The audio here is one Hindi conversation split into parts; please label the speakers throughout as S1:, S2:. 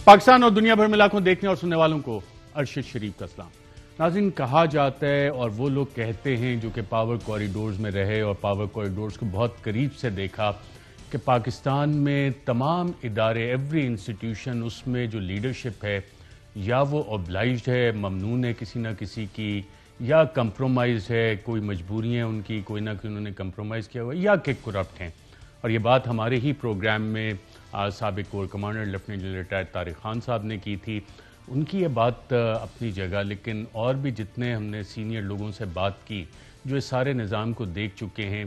S1: पाकिस्तान और दुनिया भर में लाखों देखने और सुनने वालों को अरशद शरीफ का सलाम। नाज़रीन, कहा जाता है और वो लोग कहते हैं जो कि पावर कॉरिडोर्स में रहे और पावर कॉरिडोर्स को बहुत करीब से देखा कि पाकिस्तान में तमाम इदारे, एवरी इंस्टीट्यूशन, उसमें जो लीडरशिप है या वो ऑब्लाइज्ड है, ममनून है किसी ना किसी की, या कंप्रोमाइज है, कोई मजबूरियाँ उनकी, कोई ना कोई उन्होंने कंप्रोमाइज़ किया हुआ, या कि करप्ट हैं। और ये बात हमारे ही प्रोग्राम में साबिक core commander lieutenant general retired Tariq Khan साहब ने की थी। उनकी ये बात अपनी जगह, लेकिन और भी जितने हमने सीनियर लोगों से बात की जो इस सारे निज़ाम को देख चुके हैं,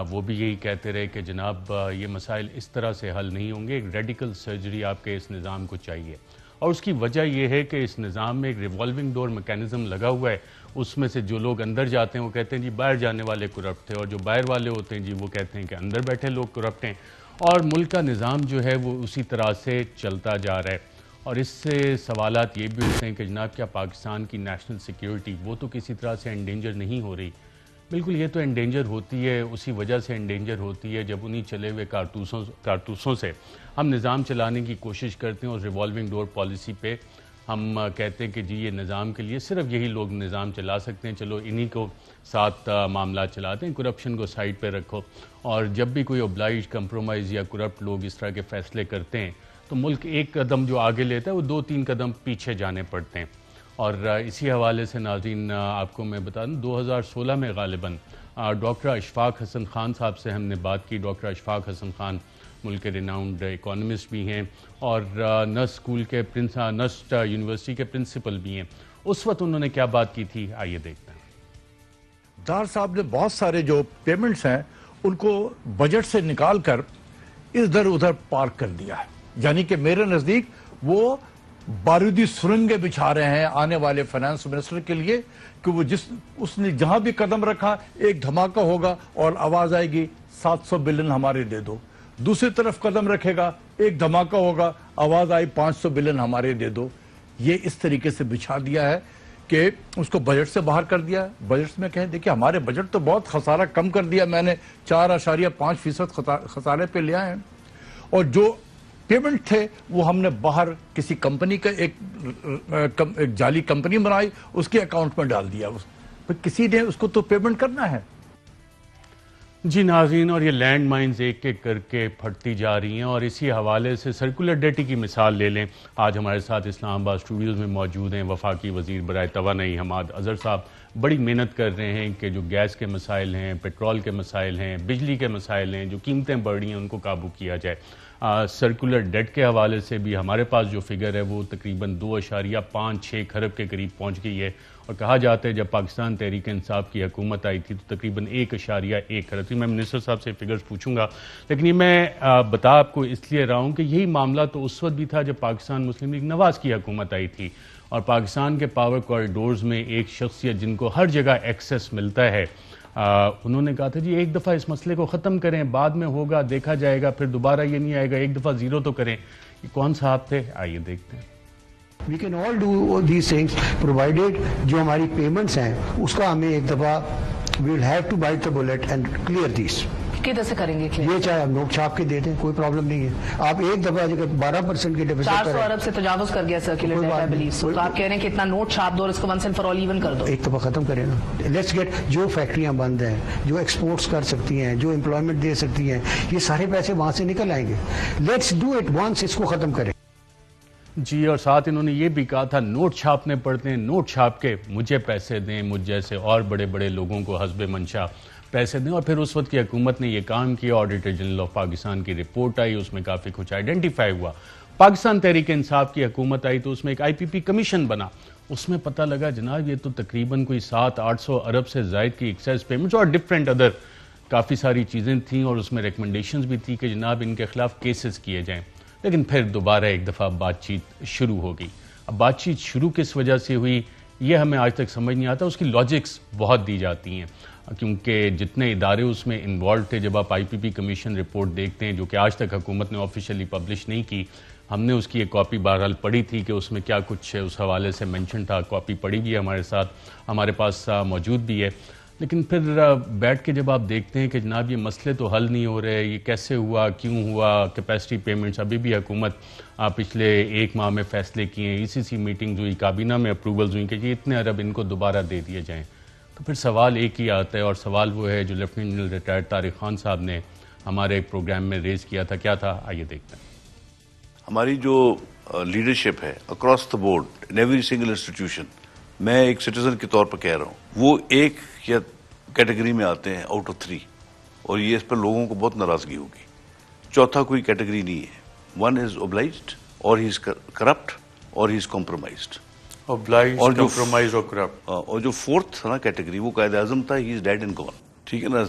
S1: वो भी यही कहते रहे कि जनाब ये मसाइल इस तरह से हल नहीं होंगे, एक रेडिकल सर्जरी आपके इस निज़ाम को चाहिए। और उसकी वजह यह है कि इस निज़ाम में एक रिवॉल्विंग डोर मैकेनिज़्म लगा हुआ है। उसमें से जो लोग अंदर जाते हैं वो कहते हैं जी बाहर जाने वाले करप्ट थे, और जो बाहर वाले होते हैं जी वो कहते हैं कि अंदर बैठे लोग करप्ट हैं। और मुल्क का निज़ाम जो है वो उसी तरह से चलता जा रहा है। और इससे सवालात ये भी उठते हैं कि जनाब क्या पाकिस्तान की नेशनल सिक्योरिटी वो तो किसी तरह से एंडेंजर नहीं हो रही? बिल्कुल, ये तो एंडेंजर होती है, उसी वजह से एंडेंजर होती है जब उन्हीं चले हुए कारतूसों से हम निज़ाम चलाने की कोशिश करते हैं। और रिवॉल्विंग डोर पॉलिसी पे हम कहते हैं कि जी ये निज़ाम के लिए सिर्फ यही लोग निज़ाम चला सकते हैं, चलो इन्हीं को साथ मामला चलाते हैं, करप्शन को साइड पे रखो। और जब भी कोई ऑब्लाइज, कंप्रोमाइज़ या करप्ट लोग इस तरह के फ़ैसले करते हैं तो मुल्क एक कदम जो आगे लेता है वो 2-3 कदम पीछे जाने पड़ते हैं। और इसी हवाले से नाज़रीन आपको मैं बता दूँ, 2016 में गालिबन डॉक्टर अशफाक हसन खान साहब से हमने बात की। डॉक्टर अशफाक हसन खान मुल्क के रिनाउंड इकोनॉमिस्ट भी हैं और नस्ट यूनिवर्सिटी के प्रिंसिपल भी हैं। उस वक्त उन्होंने क्या बात की थी, आइए देखते हैं।
S2: दार साहब ने बहुत सारे जो पेमेंट्स हैं उनको बजट से निकाल कर इधर उधर पार्क कर दिया है। यानी कि मेरे नजदीक वो बारूदी सुरंगें बिछा रहे हैं आने वाले फाइनेंस मिनिस्टर के लिए कि वो उसने जहां भी कदम रखा एक धमाका होगा और आवाज आएगी 700 बिलियन हमारे दे दो। दूसरी तरफ कदम रखेगा, एक धमाका होगा, आवाज आई 500 बिलियन हमारे दे दो। ये इस तरीके से बिछा दिया है कि उसको बजट से बाहर कर दिया। बजट में कहें देखिए हमारे बजट तो बहुत खसारा कम कर दिया, मैंने 4.5% खसारे पे लिया है। और जो पेमेंट थे वो हमने बाहर किसी कंपनी का एक जाली कंपनी बनाई, उसके अकाउंट में डाल दिया। किसी ने उसको तो पेमेंट करना है।
S1: जी नाज़रीन, और ये लैंड माइन्स एक एक करके फटती जा रही हैं। और इसी हवाले से सर्कुलर डेटी की मिसाल ले लें। आज हमारे साथ इस्लामाबाद स्टूडियोज़ में मौजूद हैं वफाकी वज़ीर बराए तवानाई हमाद अज़हर साहब। बड़ी मेहनत कर रहे हैं कि जो गैस के मसाइल हैं, पेट्रोल के मसाइल हैं, बिजली के मसाइल हैं, जो कीमतें बढ़ रही हैं उनको काबू किया जाए। सर्कुलर डेट के हवाले से भी हमारे पास जो फिगर है वो तकरीबन 2.56 खरब के करीब पहुंच गई है। और कहा जाता है जब पाकिस्तान तहरीक इंसाफ की हुकूमत आई थी तो तकरीबन 1.1 खरब थी। मैं मिनिस्टर साहब से फिगर्स पूछूंगा, लेकिन ये मैं बता आपको इसलिए रहा हूँ कि यही मामला तो उस वक्त भी था जब पाकिस्तान मुस्लिम लीग नवाज की हुकूमत आई थी। और पाकिस्तान के पावर कॉरिडोर्स में एक शख्सियत जिनको हर जगह एक्सेस मिलता है, उन्होंने कहा था जी एक दफ़ा इस मसले को ख़त्म करें, बाद में होगा, देखा जाएगा, फिर दोबारा ये नहीं आएगा, एक दफ़ा ज़ीरो तो करें। ये कौन साहब थे, आइए देखते हैं।
S3: We can all do these things provided जो हमारी पेमेंट्स हैं उसका हमें एक दफ़ा we will have to bite the bullet and clear these।
S4: किधर से करेंगे
S3: ये चाहे आप नोट छाप के दे दें, कोई प्रॉब्लम नहीं है। आप एक दफा 12% के डिफिसिट
S4: 400 अरब से तजावुज कर गया सर्कुलर डेट, आई बिलीव। तो आप कह रहे हैं कि इतना नोट छाप दो और इसको once and for all even कर दो,
S3: एक दफा खत्म करें ना। लेट्स गेट जो फैक्ट्रियां बंद हैं, जो एक्सपोर्ट्स कर सकती हैं, जो एम्प्लॉयमेंट दे सकती हैं, ये सारे पैसे वहां से निकल आएंगे। लेट्स डू इट वंस, इसको खत्म करें।
S1: जी, और साथ इन्होंने ये भी कहा था नोट छापने पड़ते हैं, नोट छाप के मुझे पैसे दें, मुझ जैसे और बड़े बड़े लोगों को हस्बे मंशा पैसे दें। और फिर उस वक्त की हुकूमत ने यह काम किया, ऑडिटर जनरल ऑफ पाकिस्तान की रिपोर्ट आई, उसमें काफ़ी कुछ आइडेंटिफाई हुआ। पाकिस्तान तहरीक इंसाफ की हुकूमत आई तो उसमें एक IPP कमीशन बना। उसमें पता लगा जनाब ये तो तकरीबन कोई 700-800 अरब से ज़ायद की एक्साइज पेमेंट्स और डिफरेंट अदर काफ़ी सारी चीज़ें थीं। और उसमें रिकमेंडेशंस भी थी कि जनाब इनके खिलाफ केसेस किए जाएँ। लेकिन फिर दोबारा एक दफ़ा बातचीत शुरू हो गई। अब बातचीत शुरू किस वजह से हुई ये हमें आज तक समझ नहीं आता। उसकी लॉजिक्स बहुत दी जाती हैं क्योंकि जितने इदारे उसमें इन्वॉल्व थे, जब आप IPP कमीशन रिपोर्ट देखते हैं जो कि आज तक हुकूमत ने ऑफिशियली पब्लिश नहीं की, हमने उसकी एक कॉपी बहरहाल पढ़ी थी कि उसमें क्या कुछ उस हवाले से मेंशन था। कॉपी पढ़ी भी है, हमारे साथ हमारे पास मौजूद भी है। लेकिन फिर बैठ के जब आप देखते हैं कि जनाब ये मसले तो हल नहीं हो रहे, ये कैसे हुआ, क्यों हुआ, कैपेसिटी पेमेंट्स अभी भी हुकूमत पिछले 1 माह में फ़ैसले किए, ECC मीटिंग हुई, काबीना में अप्रूवल्स हुई कि ये इतने अरब इनको दोबारा दे दिए जाएँ। तो फिर सवाल एक ही आता है, और सवाल वो है जो lieutenant general retired Tariq Khan साहब ने हमारे एक प्रोग्राम में रेज़ किया था। क्या था, आइए देखते हैं।
S5: हमारी जो लीडरशिप है across the board in every single institution, मैं एक सिटीजन के तौर पर कह रहा हूँ, वो एक या कैटेगरी में आते हैं आउट ऑफ 3, और ये इस पर लोगों को बहुत नाराजगी होगी। चौथा कोई कैटेगरी नहीं है। वन इज ओब्लाइज्ड, और ही इज करप्ट, और ही इज कॉम्प्रोमाइज्ड।
S6: Obliged,
S5: और जो
S6: compromise और corrupt।
S5: और जो फोर्थ था ना कैटेगरी, वो कायदे आजम था, he is dead and gone. ठीक है ना,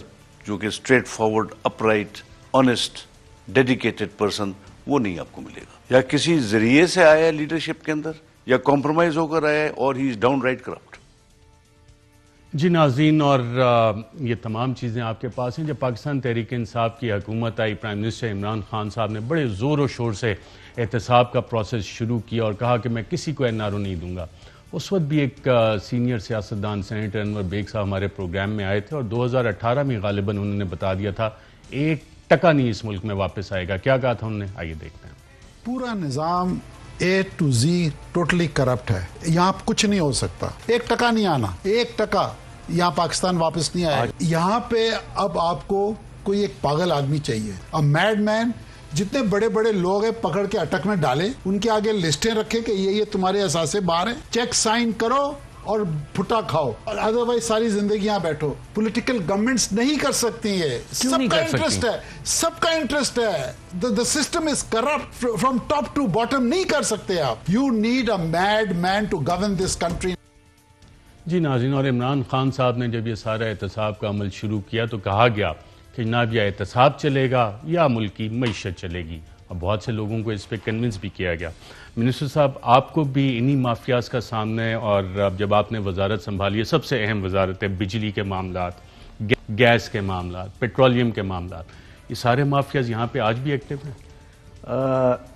S5: जो कि straight forward, upright, honest, dedicated person, वो नहीं आपको मिलेगा। या किसी जरिए से आया है लीडरशिप के अंदर, या कॉम्प्रोमाइज होकर आया है, और he is down right corrupt.
S1: जी नाज़रीन, और ये तमाम चीज़ें आपके पास हैं। जब पाकिस्तान तहरीक इंसाफ की हुकूमत आई, प्राइम मिनिस्टर इमरान खान साहब ने बड़े ज़ोर और शोर से एहतसाब का प्रोसेस शुरू किया और कहा कि मैं किसी को NRO नहीं दूंगा। उस वक्त भी एक सीनियर सियासतदान सेनेटर अनवर बेग साहब हमारे प्रोग्राम में आए थे, और 2018 में गालिबन उन्होंने बता दिया था 1 टका नहीं इस मुल्क में वापस आएगा। क्या कहा था उन्होंने, आइए देखते हैं।
S7: पूरा निज़ाम A to Z totally corrupt है, यहाँ कुछ नहीं हो सकता। 1 टका नहीं आना, 1 टका यहाँ पाकिस्तान वापस नहीं आया। यहाँ पे अब आपको कोई एक पागल आदमी चाहिए, अब मैडमैन। जितने बड़े बड़े लोग हैं पकड़ के अटक में डाले, उनके आगे लिस्टें रखे कि ये तुम्हारे असासे बाहर है, चेक साइन करो और भुट्टा खाओ, और अदरवाइज सारी जिंदगी यहाँ बैठो। पॉलिटिकल गवर्नमेंट्स नहीं कर सकती है, सबका इंटरेस्ट है, सबका इंटरेस्ट है। The system is corrupt from top to bottom, नहीं कर सकते आप। You need a mad man to govern this country.
S1: जी नाज़रीन, और इमरान खान साहब ने जब ये सारा एहतसाब का अमल शुरू किया तो कहा गया कि जनाब यह एहतसाब चलेगा या मुल्क की मईशत चलेगी, और बहुत से लोगों को इस पर कन्विंस भी किया गया। मिनिस्टर साहब, आपको भी इन्हीं माफियाज का सामना है, और अब जब आपने वजारत संभाली है, सबसे अहम वजारत है बिजली के मामलात, गैस के मामलात, पेट्रोलियम के मामलात, ये सारे माफियाज यहाँ पे आज भी एक्टिव हैं?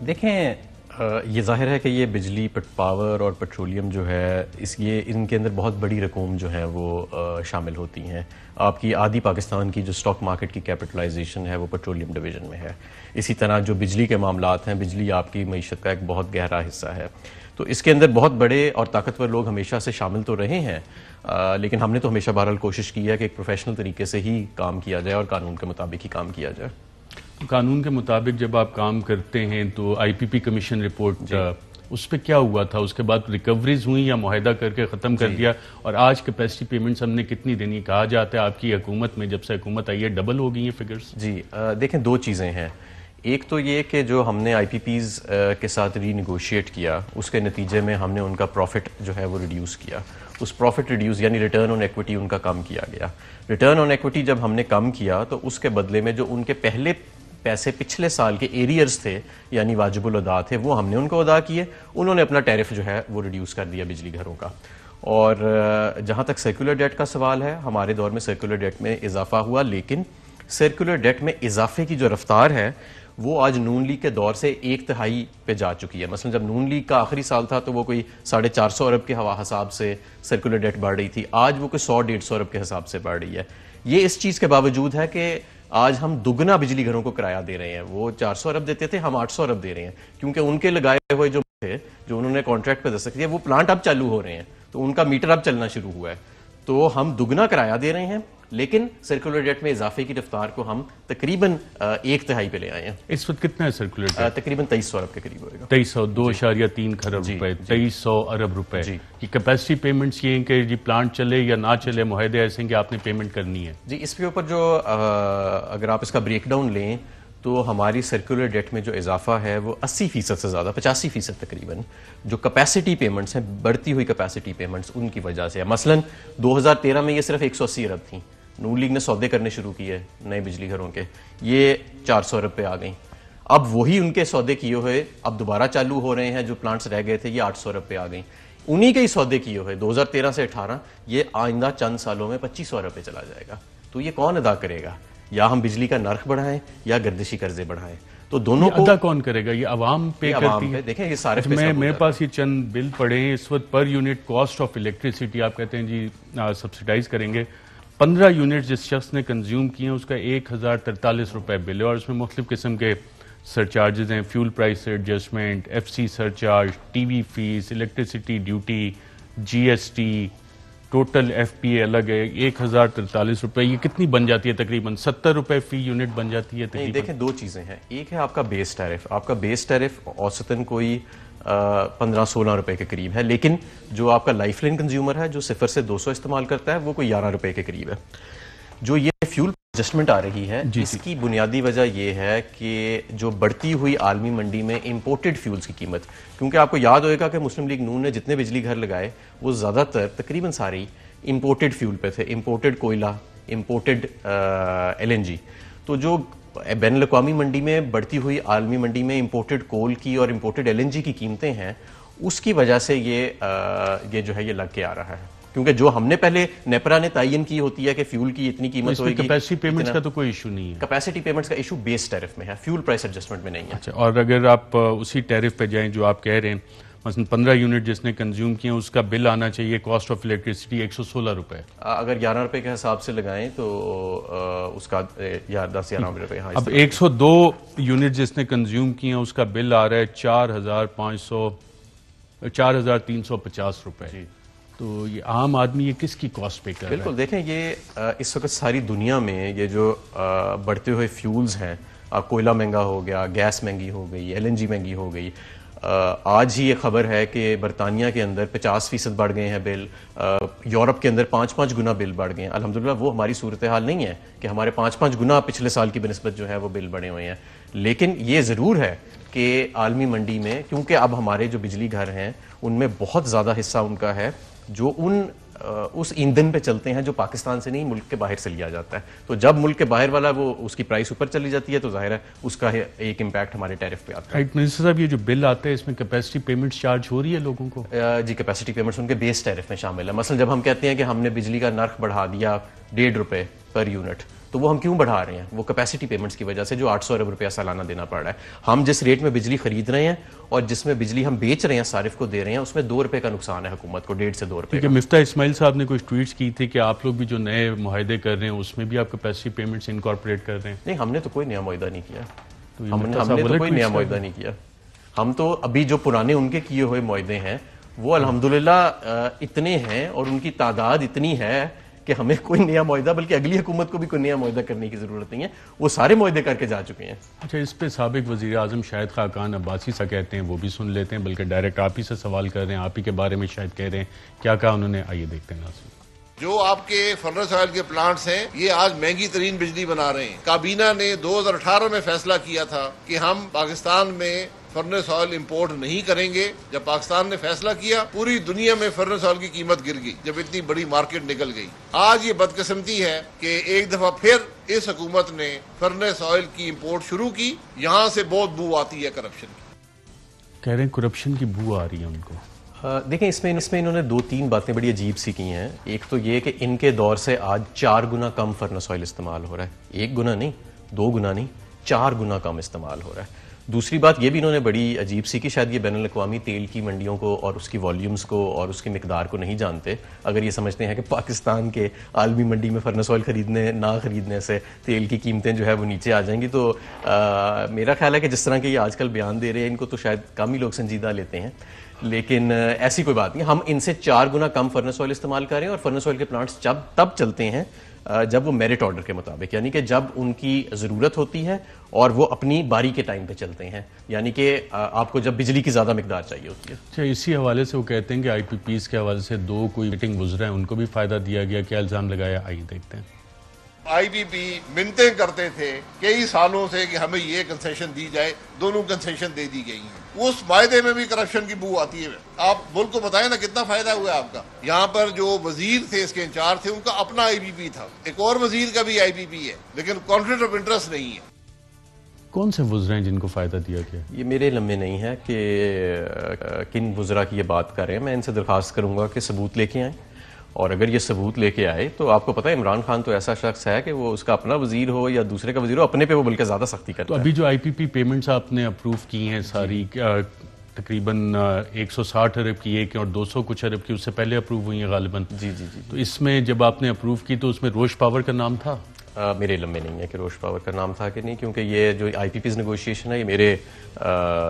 S8: देखें, ये जाहिर है कि ये बिजली, पावर और पेट्रोलियम जो है, ये इनके अंदर बहुत बड़ी रकूम जो है वो शामिल होती हैं। आपकी आधी पाकिस्तान की जो स्टॉक मार्केट की कैपिटलाइजेशन है वो पेट्रोलियम डिवीज़न में है। इसी तरह जो बिजली के मामलात हैं, बिजली आपकी मईशत का एक बहुत गहरा हिस्सा है। तो इसके अंदर बहुत बड़े और ताकतवर लोग हमेशा से शामिल तो रहे हैं, लेकिन हमने तो हमेशा बहरहाल कोशिश की है कि एक प्रोफेशनल तरीके से ही काम किया जाए और कानून के मुताबिक ही काम किया जाए।
S1: कानून के मुताबिक जब आप काम करते हैं तो IPP कमीशन रिपोर्ट, उस पर क्या हुआ था? उसके बाद रिकवरीज हुई या मुआहदा करके ख़त्म कर दिया? और आज कैपेसिटी पेमेंट्स हमने कितनी देनी? कहा जाता है आपकी हुकूमत में, जब से हुकूमत आई है, डबल हो गई है फिगर्स।
S8: जी देखें, 2 चीज़ें हैं। एक तो ये कि जो हमने IPPs के साथ रीनिगोशिएट किया, उसके नतीजे में हमने उनका प्रॉफिट जो है वो रिड्यूस किया। उस प्रॉफिट रिड्यूस यानी रिटर्न ऑन एक्विटी उनका कम किया गया। रिटर्न ऑन एक्विटी जब हमने कम किया तो उसके बदले में जो उनके पहले पैसे पिछले साल के एरियर्स थे यानी वाजिबुल अदा थे, वो हमने उनको अदा किए। उन्होंने अपना टैरिफ जो है वो रिड्यूस कर दिया बिजली घरों का। और जहाँ तक सर्कुलर डेट का सवाल है, हमारे दौर में सर्कुलर डेट में इजाफा हुआ, लेकिन सर्कुलर डेट में इजाफे की जो रफ्तार है वो आज नून लीग के दौर से 1/3 पे जा चुकी है। मसलन जब नून लीग का आखिरी साल था तो वो कोई 450 अरब के हिसाब से सर्कुलर डेट बढ़ रही थी, आज वो कोई 100-150 अरब के हिसाब से बढ़ रही है। ये इस चीज़ के बावजूद है कि आज हम दुगना बिजली घरों को किराया दे रहे हैं। वो 400 अरब देते थे, हम 800 अरब दे रहे हैं, क्योंकि उनके लगाए हुए जो थे, जो उन्होंने कॉन्ट्रैक्ट पे दस्तखत किया, वो प्लांट अब चालू हो रहे हैं, तो उनका मीटर अब चलना शुरू हुआ है। तो हम दुगना किराया दे रहे हैं, लेकिन सर्कुलर डेट में इजाफे की रफ्तार को हम तकरीबन 1/3 पे ले आए हैं।
S1: इस वक्त कितना है सर्कुलर डेट?
S8: तकरीबन 2300 अरब के करीब होगा।
S1: 2.3 खरब रुपए, 2300 अरब रुपए की कैपेसिटी पेमेंट्स ये हैं कि जी प्लांट चले या ना चले, मुआहदे ऐसे कि आपने पेमेंट करनी है।
S8: जी, इसके ऊपर जो अगर आप इसका ब्रेकडाउन लें तो हमारी सर्कुलर डेट में जो इजाफा है वो 80% से ज़्यादा, 85% तकरीबन जो कैपेसिटी पेमेंट्स हैं, बढ़ती हुई कैपेसिटी पेमेंट्स, उनकी वजह से है। मसलन 2013 में ये सिर्फ 180 अरब थी, नून लीग ने सौदे करने शुरू किए नए बिजली घरों के, ये 400 अरब पे आ गई। अब वही उनके सौदे किए हुए अब दोबारा चालू हो रहे हैं, जो प्लांट्स रह गए थे, ये 800 अरब पे आ गई। उन्हीं के ही सौदे किए हुए 2013 से 18, ये आइंदा चंद सालों में 2500 अरब पे चला जाएगा। तो ये कौन अदा करेगा? या हम बिजली का नर्ख बढ़ाएं या गर्दिशी कर्जे बढ़ाएं, तो दोनों को
S1: अदा कौन करेगा? ये अवाम पे करती है।
S8: देखें ये सारे
S1: मेरे पास ये चंद बिल पड़े हैं इस वक्त। Per unit cost of electricity आप कहते हैं जी सब्सिडाइज करेंगे, 15 यूनिट जिस शख्स ने कंज्यूम किए हैं उसका 1043 रुपए बिल है और उसमें मुख्तलिफ किस्म के सरचार्जेज हैं, fuel price adjustment, FC surcharge, TV fees, electricity duty, GST, total FPA अलग है 1043 रुपए। ये कितनी बन जाती है? तकरीबन 70 रुपए फी यूनिट बन जाती है
S8: नहीं,
S1: तकरीबन।
S8: देखें दो चीज़ें हैं। एक है आपका बेस टैरिफ। आपका बेस टैरिफ औसतन कोई 15-16 रुपए के करीब है, लेकिन जो आपका लाइफलाइन कंज्यूमर है जो 0 से 200 इस्तेमाल करता है वो कोई 11 रुपए के करीब है। जो ये फ्यूल एडजस्टमेंट आ रही है इसकी बुनियादी वजह यह है कि जो बढ़ती हुई आलमी मंडी में इंपोर्टेड फ्यूल्स की कीमत, क्योंकि आपको याद होएगा कि मुस्लिम लीग नून ने जितने बिजली घर लगाए वो ज़्यादातर तकरीबन सारी इंपोर्टेड फ्यूल पे थे, इंपोर्टेड कोयला, इंपोर्टेड LNG। तो जो बैनुल अक़वामी मंडी में बढ़ती हुई आलमी मंडी में इंपोर्टेड कोल की और इंपोर्टेड LNG की कीमतें हैं, उसकी वजह से ये जो है ये लग के आ रहा है। क्योंकि जो हमने पहले नेपरा ने तयन की होती है कि फ्यूल की इतनी कीमत होगी,
S1: कैपेसिटी पेमेंट्स का तो कोई इशू नहीं है।
S8: कैपेसिटी पेमेंट्स का इशू बेस टैरिफ में है, फ्यूल प्राइस एडजस्टमेंट में नहीं है।
S1: अच्छा, और अगर आप उसी टैरिफ पे जाएं जो आप कह रहे हैं, मसलन 15 यूनिट जिसने कंज्यूम किए उसका बिल आना चाहिए कॉस्ट ऑफ इलेक्ट्रिसिटी 116 रुपए।
S8: अगर 11 रुपए के हिसाब से लगाएं तो उसका 10-11 रुपए। हाँ,
S1: अब 102 यूनिट जिसने कंज्यूम किए उसका बिल आ रहा है 4,350 रुपए। तो ये आम आदमी ये किसकी कॉस्ट पे कर रहा है?
S8: बिल्कुल, देखें ये इस वक्त सारी दुनिया में ये जो बढ़ते हुए फ्यूल्स हैं, कोयला महंगा हो गया, गैस महंगी हो गई, LNG महंगी हो गई। आज ही ये खबर है कि बरतानिया के अंदर 50% बढ़ गए हैं बिल, यूरोप के अंदर 5-5 गुना बिल बढ़ गए हैं। अल्हम्दुलिल्लाह वो हमारी सूरत हाल नहीं है कि हमारे 5-5 गुना पिछले साल की बनिस्बत जो है वो बिल बढ़े हुए हैं, लेकिन ये ज़रूर है कि आलमी मंडी में, क्योंकि अब हमारे जो बिजली घर हैं उनमें बहुत ज़्यादा हिस्सा उनका है जो उस ईंधन पे चलते हैं जो पाकिस्तान से नहीं मुल्क के बाहर से लिया जाता है। तो जब मुल्क के बाहर वाला वो उसकी प्राइस ऊपर चली जाती है तो जाहिर है उसका एक इम्पैक्ट हमारे टैरिफ पे आता है।
S1: मिनिस्टर साहब, ये जो बिल आते हैं इसमें कैपेसिटी पेमेंट्स चार्ज हो रही है लोगों को?
S8: जी, कैपेसिटी पेमेंट्स उनके बेस टैरिफ में शामिल है। मसलन जब हम कहते हैं कि हमने बिजली का नर्ख बढ़ा दिया 1.5 रुपए पर यूनिट, तो वो हम क्यों बढ़ा रहे हैं? वो कैपेसिटी पेमेंट्स की वजह से जो 800 अरब रुपया सालाना देना पड़ रहा है। हम जिस रेट में बिजली खरीद रहे हैं और जिसमें बिजली हम बेच रहे हैं सारिफ को दे रहे हैं, उसमें 2 रुपए का नुकसान है हुकूमत को, 1.5 से 2 रुपए।
S1: मिफ्ता इस्माइल साहब ने कुछ ट्वीट्स की थी कि आप लोग भी जो नए मुआहदे कर रहे हैं उसमें भी आप कैपेसिटी पेमेंट्स इनकॉर्पोरेट कर रहे हैं।
S8: नहीं, हमने तो कोई नया मुआहदा नहीं किया।
S1: तो
S8: हमने तो कोई नया मुआहदा नहीं किया। हम तो अभी जो पुराने उनके किए हुए मुआहदे हैं वो अल्हम्दुलिल्लाह इतने हैं और उनकी तादाद इतनी है कि हमें कोई नया मुआहदा, बल्कि अगली हुकूमत को भी कोई नया मुआहदा करने की जरूरत नहीं है, वो सारे मुआहदे करके जा चुके हैं।
S1: अच्छा, इस पे साबिक वज़ीर आज़म शाहिद खाकान अब्बासी सा कहते हैं, वो भी सुन लेते हैं, बल्कि डायरेक्ट आप ही से सवाल कर रहे हैं, आप ही के बारे में शायद कह रहे हैं। क्या कहा उन्होंने, आइए देखते हैं।
S6: जो आपके फर्नेस ऑयल के प्लांट्स हैं ये आज महंगी तरीन बिजली बना रहे हैं। काबीना ने 2018 में फैसला किया था कि हम पाकिस्तान में फर्नेस ऑयल इंपोर्ट नहीं करेंगे। जब पाकिस्तान ने फैसला किया पूरी दुनिया में फर्नेस ऑयल की कीमत गिर गई, जब इतनी बड़ी मार्केट निकल गई। आज ये बदकिस्मती है कि एक दफा फिर इस हुकूमत ने फर्नेस ऑयल की इंपोर्ट शुरू की। यहाँ से बहुत बू आती है करप्शन की।
S1: कह रहे हैं करप्शन की बू आ रही है उनको।
S8: देखें, इसमें इन्होंने 2-3 बातें बड़ी अजीब सी की हैं। एक तो ये कि इनके दौर से आज 4 गुना कम फर्नेस ऑयल इस्तेमाल हो रहा है। 1 गुना नहीं, 2 गुना नहीं, 4 गुना कम इस्तेमाल हो रहा है। दूसरी बात ये भी इन्होंने बड़ी अजीब सी कि शायद ये बैनुल अक़वामी तेल की मंडियों को और उसकी वॉल्यूम्स को और उसकी मिकदार को नहीं जानते। अगर ये समझते हैं कि पाकिस्तान के आलमी मंडी में फर्नेस ऑयल ना खरीदने से तेल की कीमतें जो है वो नीचे आ जाएंगी, तो मेरा ख्याल है कि जिस तरह के ये आजकल बयान दे रहे हैं इनको तो शायद कम ही लोग संजीदा लेते हैं, लेकिन ऐसी कोई बात नहीं। हम इनसे 4 गुना कम फर्नेस ऑयल इस्तेमाल करें और फर्नेस ऑयल के प्लांट्स तब चलते हैं जब वो मेरिट ऑर्डर के मुताबिक, यानी कि जब उनकी ज़रूरत होती है और वो अपनी बारी के टाइम पे चलते हैं, यानी कि आपको जब बिजली की ज़्यादा मिकदार चाहिए होती है।
S1: अच्छा, इसी हवाले से वो कहते हैं कि IPPs के हवाले से 2 कोई मीटिंग गुजरा है, उनको भी फ़ायदा दिया गया, क्या इल्ज़ाम लगाया, आइए देखते हैं।
S6: IPP मिन्नतें करते थे कई सालों से कि हमें ये कंसेशन दी जाए, दोनों कंसेशन दे दी गई हैं। उस वायदे में भी करप्शन की बू आती है। आप मुल्क को बताएं ना कितना फायदा हुआ आपका। यहाँ पर जो वजीर थे इसके इंचार्ज थे उनका अपना IPP था, एक और वजीर का भी IPP है, लेकिन कॉन्फ्लिक्ट ऑफ इंटरेस्ट नहीं है।
S1: कौन से वज़रा हैं जिनको फ़ायदा दिया गया?
S8: ये मेरे लम्बे नहीं है कि किन वज़रा की ये बात कर रहे हैं। मैं इनसे दरख्वास्त करूँगा कि सबूत लेके आएँ, और अगर ये सबूत लेके आए तो आपको पता है इमरान खान तो ऐसा शख्स है कि वो उसका अपना वजीर हो या दूसरे का वजीर हो, अपने पे वो बल्कि ज़्यादा सख्ती करता है।
S1: तो अभी जो IPP पेमेंट्स आपने अप्रूव की हैं सारी, तकरीबन 160 अरब की एक और 200 कुछ अरब की उससे पहले अप्रूव हुई है गालिबन।
S8: जी जी जी।
S1: तो इसमें जब आपने अप्रूव की तो उसमें रोश पावर का नाम था?
S8: मेरे इल्म में नहीं है कि रोश पावर का नाम था कि नहीं, क्योंकि ये जो आईपीपीज नेगोशिएशन है ये मेरे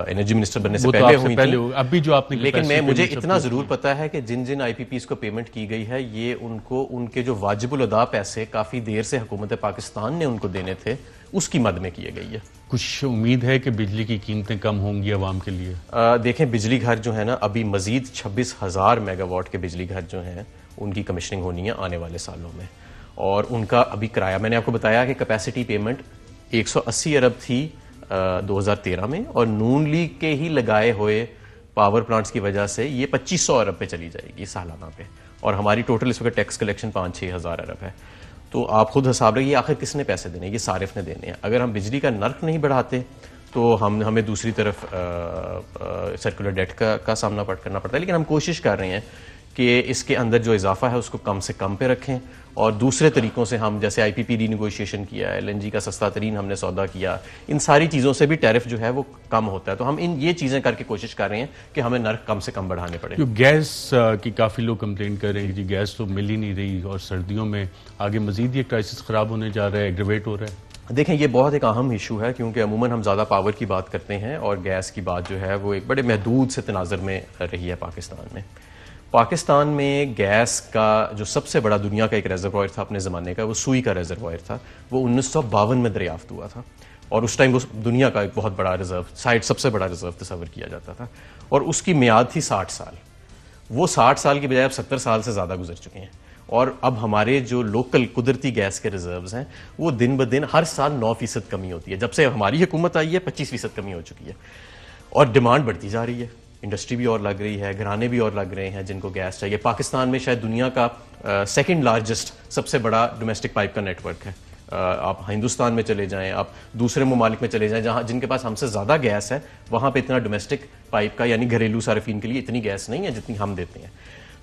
S8: एनर्जी मिनिस्टर बनने से पहले हुई थी।
S1: अभी जो आपने
S8: लेकिन मुझे इतना जरूर पता है कि जिन जिन आईपीपीज को पेमेंट की गई है ये उनको उनके जो वाजिबुल अदा पैसे काफी देर से हुकूमत पाकिस्तान ने उनको देने थे उसकी मद में की गई है।
S1: कुछ उम्मीद है कि बिजली की कीमतें कम होंगी आवाम के लिए?
S8: देखें, बिजली घर जो है ना, अभी मजीद 26,000 मेगावाट के बिजली घर जो हैं उनकी कमीशनिंग होनी है आने वाले सालों में, और उनका अभी किराया, मैंने आपको बताया कि कैपेसिटी पेमेंट 180 अरब थी 2013 में, और नून लीग के ही लगाए हुए पावर प्लांट्स की वजह से ये 2500 अरब पे चली जाएगी सालाना पे, और हमारी टोटल इस वक्त टैक्स कलेक्शन 5-6 हज़ार अरब है। तो आप खुद हिसाब रखिए आखिर किसने पैसे देने, ये सारिफ ने देने हैं। अगर हम बिजली का नर्क नहीं बढ़ाते तो हमें दूसरी तरफ सर्कुलर डेट का सामना करना पड़ता है, लेकिन हम कोशिश कर रहे हैं कि इसके अंदर जो इजाफा है उसको कम से कम पे रखें, और दूसरे तरीकों से हम जैसे आईपीपी रीनेगोशिएशन किया, एलएनजी का सस्ता तरीन हमने सौदा किया, इन सारी चीज़ों से भी टैरिफ जो है वो कम होता है। तो हम ये चीज़ें करके कोशिश कर रहे हैं कि हमें नर्क कम से कम बढ़ाने पड़े।
S1: जो गैस की काफ़ी लोग कंप्लेन कर रहे हैं कि जी गैस तो मिल ही नहीं रही, और सर्दियों में आगे मजीद ये क्राइसिस ख़राब होने जा रहा है, एग्रेवेट हो रहा है।
S8: देखें, ये बहुत एक अहम इशू है, क्योंकि अमूमन हम ज़्यादा पावर की बात करते हैं और गैस की बात जो है वो एक बड़े महदूद से तनाज़ुर में रही है पाकिस्तान में। पाकिस्तान में गैस का जो सबसे बड़ा दुनिया का एक रेजरवॉयर था अपने ज़माने का, वो सुई का रेजरवॉयर था, वो 1952 में दरियाफ्त हुआ था, और उस टाइम वो दुनिया का एक बहुत बड़ा रिजर्व, शायद सबसे बड़ा रिजर्व तस्वर किया जाता था, और उसकी मियाद थी 60 साल। वो 60 साल की बजाय अब 70 साल से ज़्यादा गुजर चुके हैं, और अब हमारे जो लोकल कुदरती गैस के रिजर्व्स हैं वो दिन ब दिन हर साल 9% कमी होती है। जब से हमारी हुकूमत आई है 25% कमी हो चुकी है, और डिमांड बढ़ती जा रही है, इंडस्ट्री भी और लग रही है, घराने भी और लग रहे हैं जिनको गैस चाहिए। पाकिस्तान में शायद दुनिया का सेकंड लार्जेस्ट सबसे बड़ा डोमेस्टिक पाइप का नेटवर्क है। आप हिंदुस्तान में चले जाएं, आप दूसरे ममालिक में चले जाएं जहां जिनके पास हमसे ज़्यादा गैस है, वहां पे इतना डोमेस्टिक पाइप का यानी घरेलू सार्फिन के लिए इतनी गैस नहीं है जितनी हम देते हैं।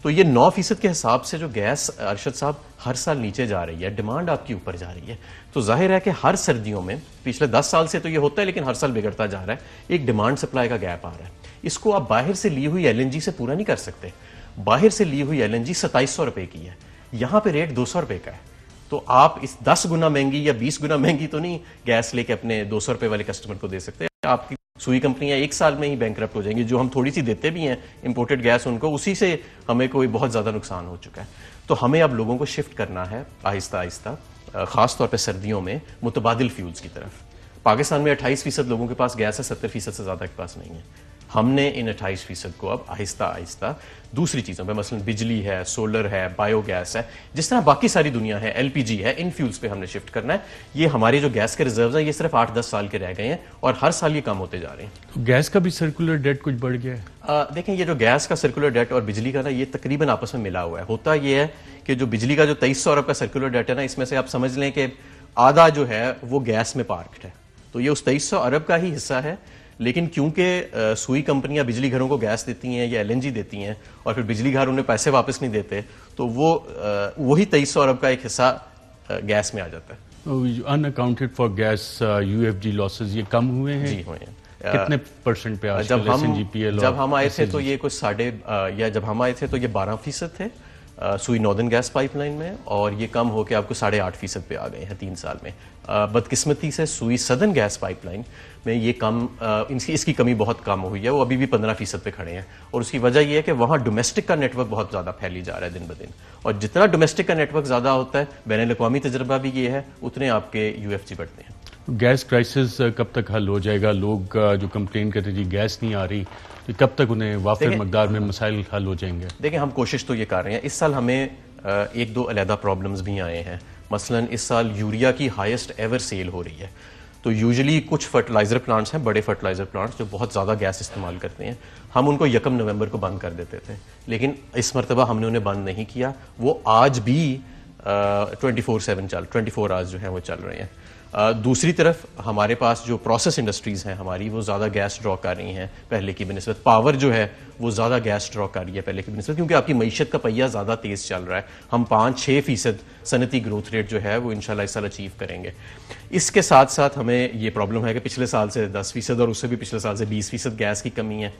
S8: तो ये 9% के हिसाब से जो गैस, अरशद साहब, हर साल नीचे जा रही है, डिमांड आपकी ऊपर जा रही है। तो जाहिर है कि हर सर्दियों में पिछले 10 साल से तो ये होता है, लेकिन हर साल बिगड़ता जा रहा है, एक डिमांड सप्लाई का गैप आ रहा है। इसको आप बाहर से ली हुई एलएनजी से पूरा नहीं कर सकते। बाहर से ली हुई एलएनजी 2700 रुपए की है, यहां पे रेट 200 रुपए का है। तो आप इस 10 गुना महंगी या 20 गुना महंगी तो नहीं गैस लेके अपने 200 रुपए वाले कस्टमर को दे सकते। आपकी सुई कंपनियां एक साल में ही बैंकरप्ट हो जाएंगी। जो हम थोड़ी सी देते भी हैं इंपोर्टेड गैस, उनको उसी से हमें कोई बहुत ज्यादा नुकसान हो चुका है। तो हमें अब लोगों को शिफ्ट करना है आहिस्ता आहिस्ता, खासतौर पर सर्दियों में मुतबादिल फ्यूल्स की तरफ। पाकिस्तान में 28% लोगों के पास गैस है, 70% से ज्यादा के पास नहीं है। हमने इन 28% को अब आहिस्ता आहिस्ता दूसरी चीज़ों पे, मसलन बिजली है, सोलर है, बायोगैस है, जिस तरह बाकी सारी दुनिया है, एलपीजी है, इन फ्यूल्स पे हमने शिफ्ट करना है। ये हमारे जो गैस के रिजर्व्स हैं ये सिर्फ 8-10 साल के रह गए हैं, और हर साल ये कम होते जा रहे हैं।
S1: तो गैस का भी सर्कुलर डेट कुछ बढ़ गया है?
S8: देखें, ये जो गैस का सर्कुलर डेट और बिजली का ना, ये तकरीबन आपस में मिला हुआ है। होता ये है कि जो बिजली का जो 2300 अरब का सर्कुलर डेट है ना, इसमें से आप समझ लें कि आधा जो है वो गैस में पार्क्ड है, तो ये उस 2300 अरब का ही हिस्सा है। लेकिन क्योंकि सुई कंपनियां बिजली घरों को गैस देती हैं या एलएनजी देती हैं, और फिर बिजली घर उन्हें पैसे वापस नहीं देते, तो वो वही 2300 अरब का एक हिस्सा गैस में आ जाता है।
S1: अनअकाउंटेड फॉर गैस यूएफजी लॉसेस ये कम हुए हैं?
S8: जी हुए हैं।
S1: कितने परसेंट पे आज?
S8: जब हम आए थे तो ये कुछ जब हम आए थे तो ये 12% थे सुई नॉर्दर्न गैस पाइपलाइन में, और ये कम होकर आपको 8.5% पे आ गए हैं 3 साल में। बदकिस्मती से सुई सदर्न गैस पाइपलाइन में ये इसकी कमी बहुत कम हुई है, वो अभी भी 15% पे खड़े हैं, और उसकी वजह ये है कि वहाँ डोमेस्टिक का नेटवर्क बहुत ज़्यादा फैली जा रहा है दिन ब दिन, और जितना डोमेस्टिक का नेटवर्क ज़्यादा होता है, बैनुल अक़वामी तजर्बा भी ये है, उतने आपके यूएफजी बढ़ते हैं।
S1: गैस क्राइसिस कब तक हल हो जाएगा? लोग जो कंप्लेन करते हैं जी गैस नहीं आ रही, तो कब तक उन्हें वाफिर मकदार में मसाइल हल हो जाएंगे?
S8: देखिए, हम कोशिश तो ये कर रहे हैं। इस साल हमें 1-2 अलहदा प्रॉब्लम्स भी आए हैं। मसलन इस साल यूरिया की हाईएस्ट एवर सेल हो रही है। तो यूजुअली कुछ फर्टिलाइज़र प्लांट्स हैं, बड़े फर्टिलाइज़र प्लांट्स, जो बहुत ज़्यादा गैस इस्तेमाल करते हैं, हम उनको 1 नवंबर को बंद कर देते थे, लेकिन इस मरतबा हमने उन्हें बंद नहीं किया। वो आज भी 24 आवर्स जो हैं वो चल रहे हैं। दूसरी तरफ हमारे पास जो प्रोसेस इंडस्ट्रीज़ हैं हमारी, वो ज़्यादा गैस ड्रॉ कर रही हैं पहले की बनिस्बत। पावर जो है वो ज़्यादा गैस ड्रॉ कर रही है पहले की बनिस्बत, क्योंकि आपकी मईशत का पहिया ज़्यादा तेज़ चल रहा है। हम 5-6% सनती ग्रोथ रेट जो है वो इंशाल्लाह इस साल अचीव करेंगे। इसके साथ साथ हमें ये प्रॉब्लम है कि पिछले साल से 10% और उससे भी पिछले साल से 20% गैस की कमी है।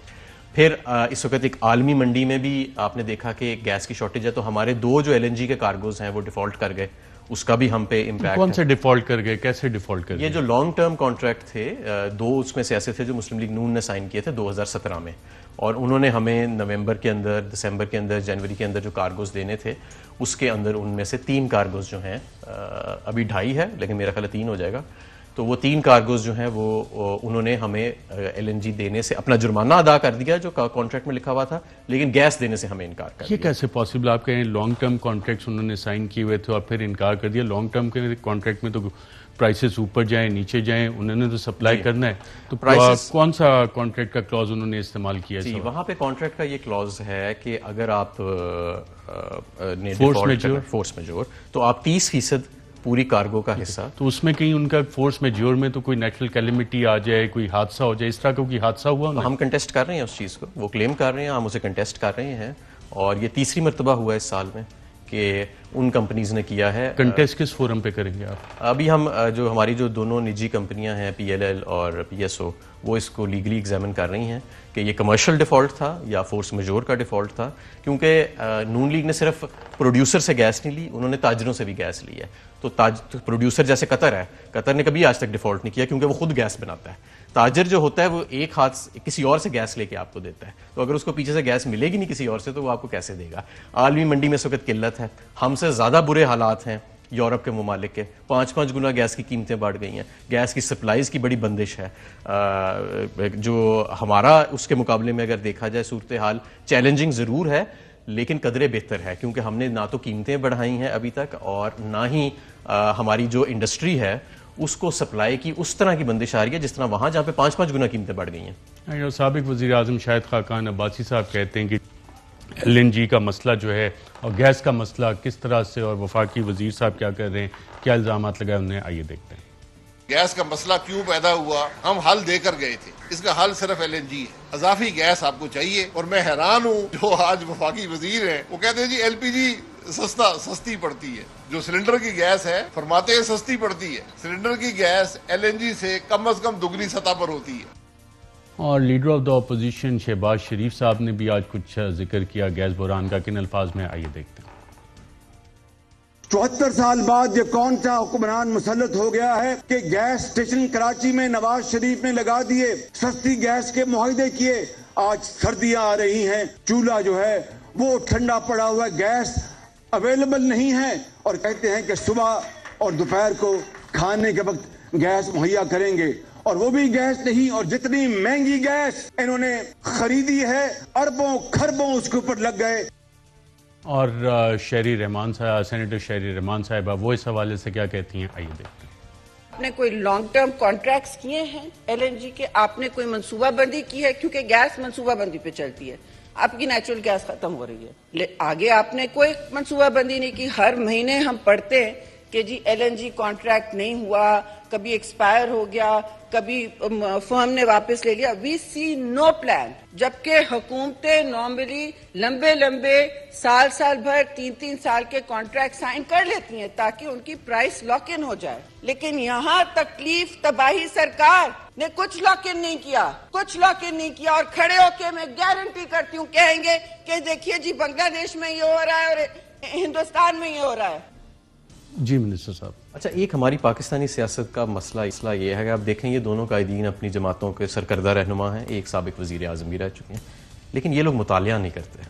S8: फिर इस वक्त एक आलमी मंडी में भी आपने देखा कि गैस की शॉर्टेज है, तो हमारे 2 जो LNG के कार्गोज हैं वो डिफॉल्ट कर गए, उसका भी हम पे इम्पैक्ट।
S1: कौन से डिफॉल्ट कर गए, कैसे डिफॉल्ट कर गए?
S8: ये जो लॉन्ग टर्म कॉन्ट्रैक्ट थे 2 उसमें से ऐसे थे जो मुस्लिम लीग नून ने साइन किए थे 2017 में, और उन्होंने हमें नवंबर के अंदर, दिसंबर के अंदर, जनवरी के अंदर जो कार्गोज देने थे उसके अंदर उनमें से 3 कार्गोज जो हैं, अभी 2.5 है लेकिन मेरा ख्याल है 3 हो जाएगा, तो वो 3 कार्गोज जो हैं वो उन्होंने हमें LNG देने से अपना जुर्माना अदा कर दिया जो कॉन्ट्रैक्ट में लिखा हुआ था, लेकिन गैस देने से हमें इनकार कर दिया।
S1: ये कैसे पॉसिबल? आप कह रहे हैं लॉन्ग टर्म कॉन्ट्रैक्ट्स उन्होंने साइन किए हुए थे और फिर इनकार कर दिया। लॉन्ग टर्म के कॉन्ट्रैक्ट में तो प्राइसेस ऊपर जाएं नीचे जाएं, उन्होंने तो सप्लाई करना है, तो प्राइसेस कौन सा कॉन्ट्रैक्ट का क्लॉज उन्होंने इस्तेमाल किया?
S8: जी, वहाँ पे कॉन्ट्रैक्ट का ये क्लॉज है कि अगर आप फोर्स मेजोर तो आप 30% पूरी कार्गो का हिस्सा,
S1: तो उसमें कहीं उनका फोर्स मेजोर में तो कोई नेचुरल कैलेमिटी आ जाए, कोई हादसा हो जाए, इस तरह का कोई हादसा हुआ?
S8: तो हम कंटेस्ट कर रहे हैं उस चीज़ को, वो क्लेम कर रहे हैं, हम उसे कंटेस्ट कर रहे हैं, और ये 3री मरतबा हुआ इस साल में कि उन कंपनीज ने किया है।
S1: कंटेस्ट किस फोरम पे करेंगे आप?
S8: अभी हम जो हमारी जो दोनों निजी कंपनियां हैं PLL और PSO, वो इसको लीगली एग्जामिन कर रही हैं कि ये कमर्शियल डिफ़ॉल्ट था या फोर्स मेजोर का डिफ़ॉल्ट था, क्योंकि नून लीग ने सिर्फ प्रोड्यूसर से गैस नहीं ली, उन्होंने ताजरों से भी गैस ली है। तो प्रोड्यूसर जैसे कतर है, कतर ने कभी आज तक डिफ़ॉल्ट नहीं किया क्योंकि वो खुद गैस बनाता है। ताजर जो होता है वो एक हाथ किसी और से गैस लेके आपको देता है, तो अगर उसको पीछे से गैस मिलेगी नहीं किसी और से तो वो आपको कैसे देगा? आलमी मंडी में इस वक्त किल्लत है, हमसे ज़्यादा बुरे हालात हैं यूरोप के ममालिक के, 5-5 गुना गैस की कीमतें बढ़ गई हैं, गैस की सप्लाईज की बड़ी बंदिश है, जो हमारा उसके मुकाबले में अगर देखा जाए सूरत हाल चैलेंजिंग ज़रूर है लेकिन कदरे बेहतर है, क्योंकि हमने ना तो कीमतें बढ़ाई हैं अभी तक और ना ही हमारी जो इंडस्ट्री है उसको सप्लाई की उस तरह की बंदिश आ रही है जिस तरह वहाँ जहाँ पे 5-5 गुना कीमतें बढ़ गई हैं।
S1: साबिक वज़ीर आज़म शाहिद खाकान अब्बासी साहब कहते हैं कि LNG का मसला जो है और गैस का मसला किस तरह से, और वफाकी वजीर साहब क्या कर रहे हैं, क्या इल्जामात लगाए उन्हें, आइए देखते हैं।
S6: गैस का मसला क्यों पैदा हुआ, हम हल देकर गए थे, इसका हल सिर्फ LNG है। अजाफी गैस आपको चाहिए, और मैं हैरान हूँ जो आज वफाकी वजीर हैं वो कहते हैं जी LPG सस्ती पड़ती है, जो सिलेंडर की गैस है फरमाते हैं सस्ती पड़ती है, सिलेंडर की गैस LNG से कम दुगनी सतह पर होती है।
S1: और leader of the opposition Shahbaz Sharif साहब ने भी आज कुछ जिक्र किया गैस बहरान का, किन अल्फाज में, आइए देखते हैं।
S9: 74 साल बाद ये कौन सा हुक्मरान मुसल्लत हो गया है कि गैस स्टेशन कराची में नवाज शरीफ ने लगा दिए, सस्ती गैस के मुआहदे किए। आज सर्दियां आ रही हैं, चूल्हा जो है वो ठंडा पड़ा हुआ, गैस अवेलेबल नहीं है, और कहते हैं कि सुबह और दोपहर को खाने के वक्त गैस मुहैया करेंगे, और वो भी गैस नहीं, और जितनी महंगी गैस इन्होंने खरीदी है अरबों खरबों उसके ऊपर लग गए।
S1: और शहरी रहमान साहब, सेनेटर शहरी रहमान साहिबा, वो इस हवाले से क्या कहती हैं, आइए देखते हैं।
S10: आपने कोई लॉन्ग टर्म कॉन्ट्रैक्ट्स किए हैं LNG के, आपने कोई मंसूबाबंदी की है, क्योंकि गैस मंसूबाबंदी पे चलती है, आपकी नेचुरल गैस खत्म हो रही है, आगे आपने कोई मंसूबाबंदी नहीं की। हर महीने हम पढ़ते हैं कि जी LNG कॉन्ट्रैक्ट नहीं हुआ, कभी एक्सपायर हो गया, कभी फर्म ने वापस ले लिया, वी सी नो प्लान। जबकि हुकूमतें नॉर्मली लंबे साल भर 3-3 साल के कॉन्ट्रैक्ट साइन कर लेती हैं ताकि उनकी प्राइस लॉक इन हो जाए, लेकिन यहाँ तकलीफ तबाही सरकार ने कुछ लॉक इन नहीं किया, और खड़े होके मैं गारंटी करती हूँ कहेंगे कि देखिए जी बांग्लादेश में ये हो रहा है और हिंदुस्तान में ये हो रहा है।
S1: जी मिनिस्टर साहब,
S8: अच्छा, एक हमारी पाकिस्तानी सियासत का मसला ये है कि आप देखें ये दोनों कायदीन अपनी जमातों के सरकर्दा रहनुमा हैं, एक साबिक वज़ीर आज़म भी रह चुके हैं, लेकिन ये लोग मुतालिया नहीं करते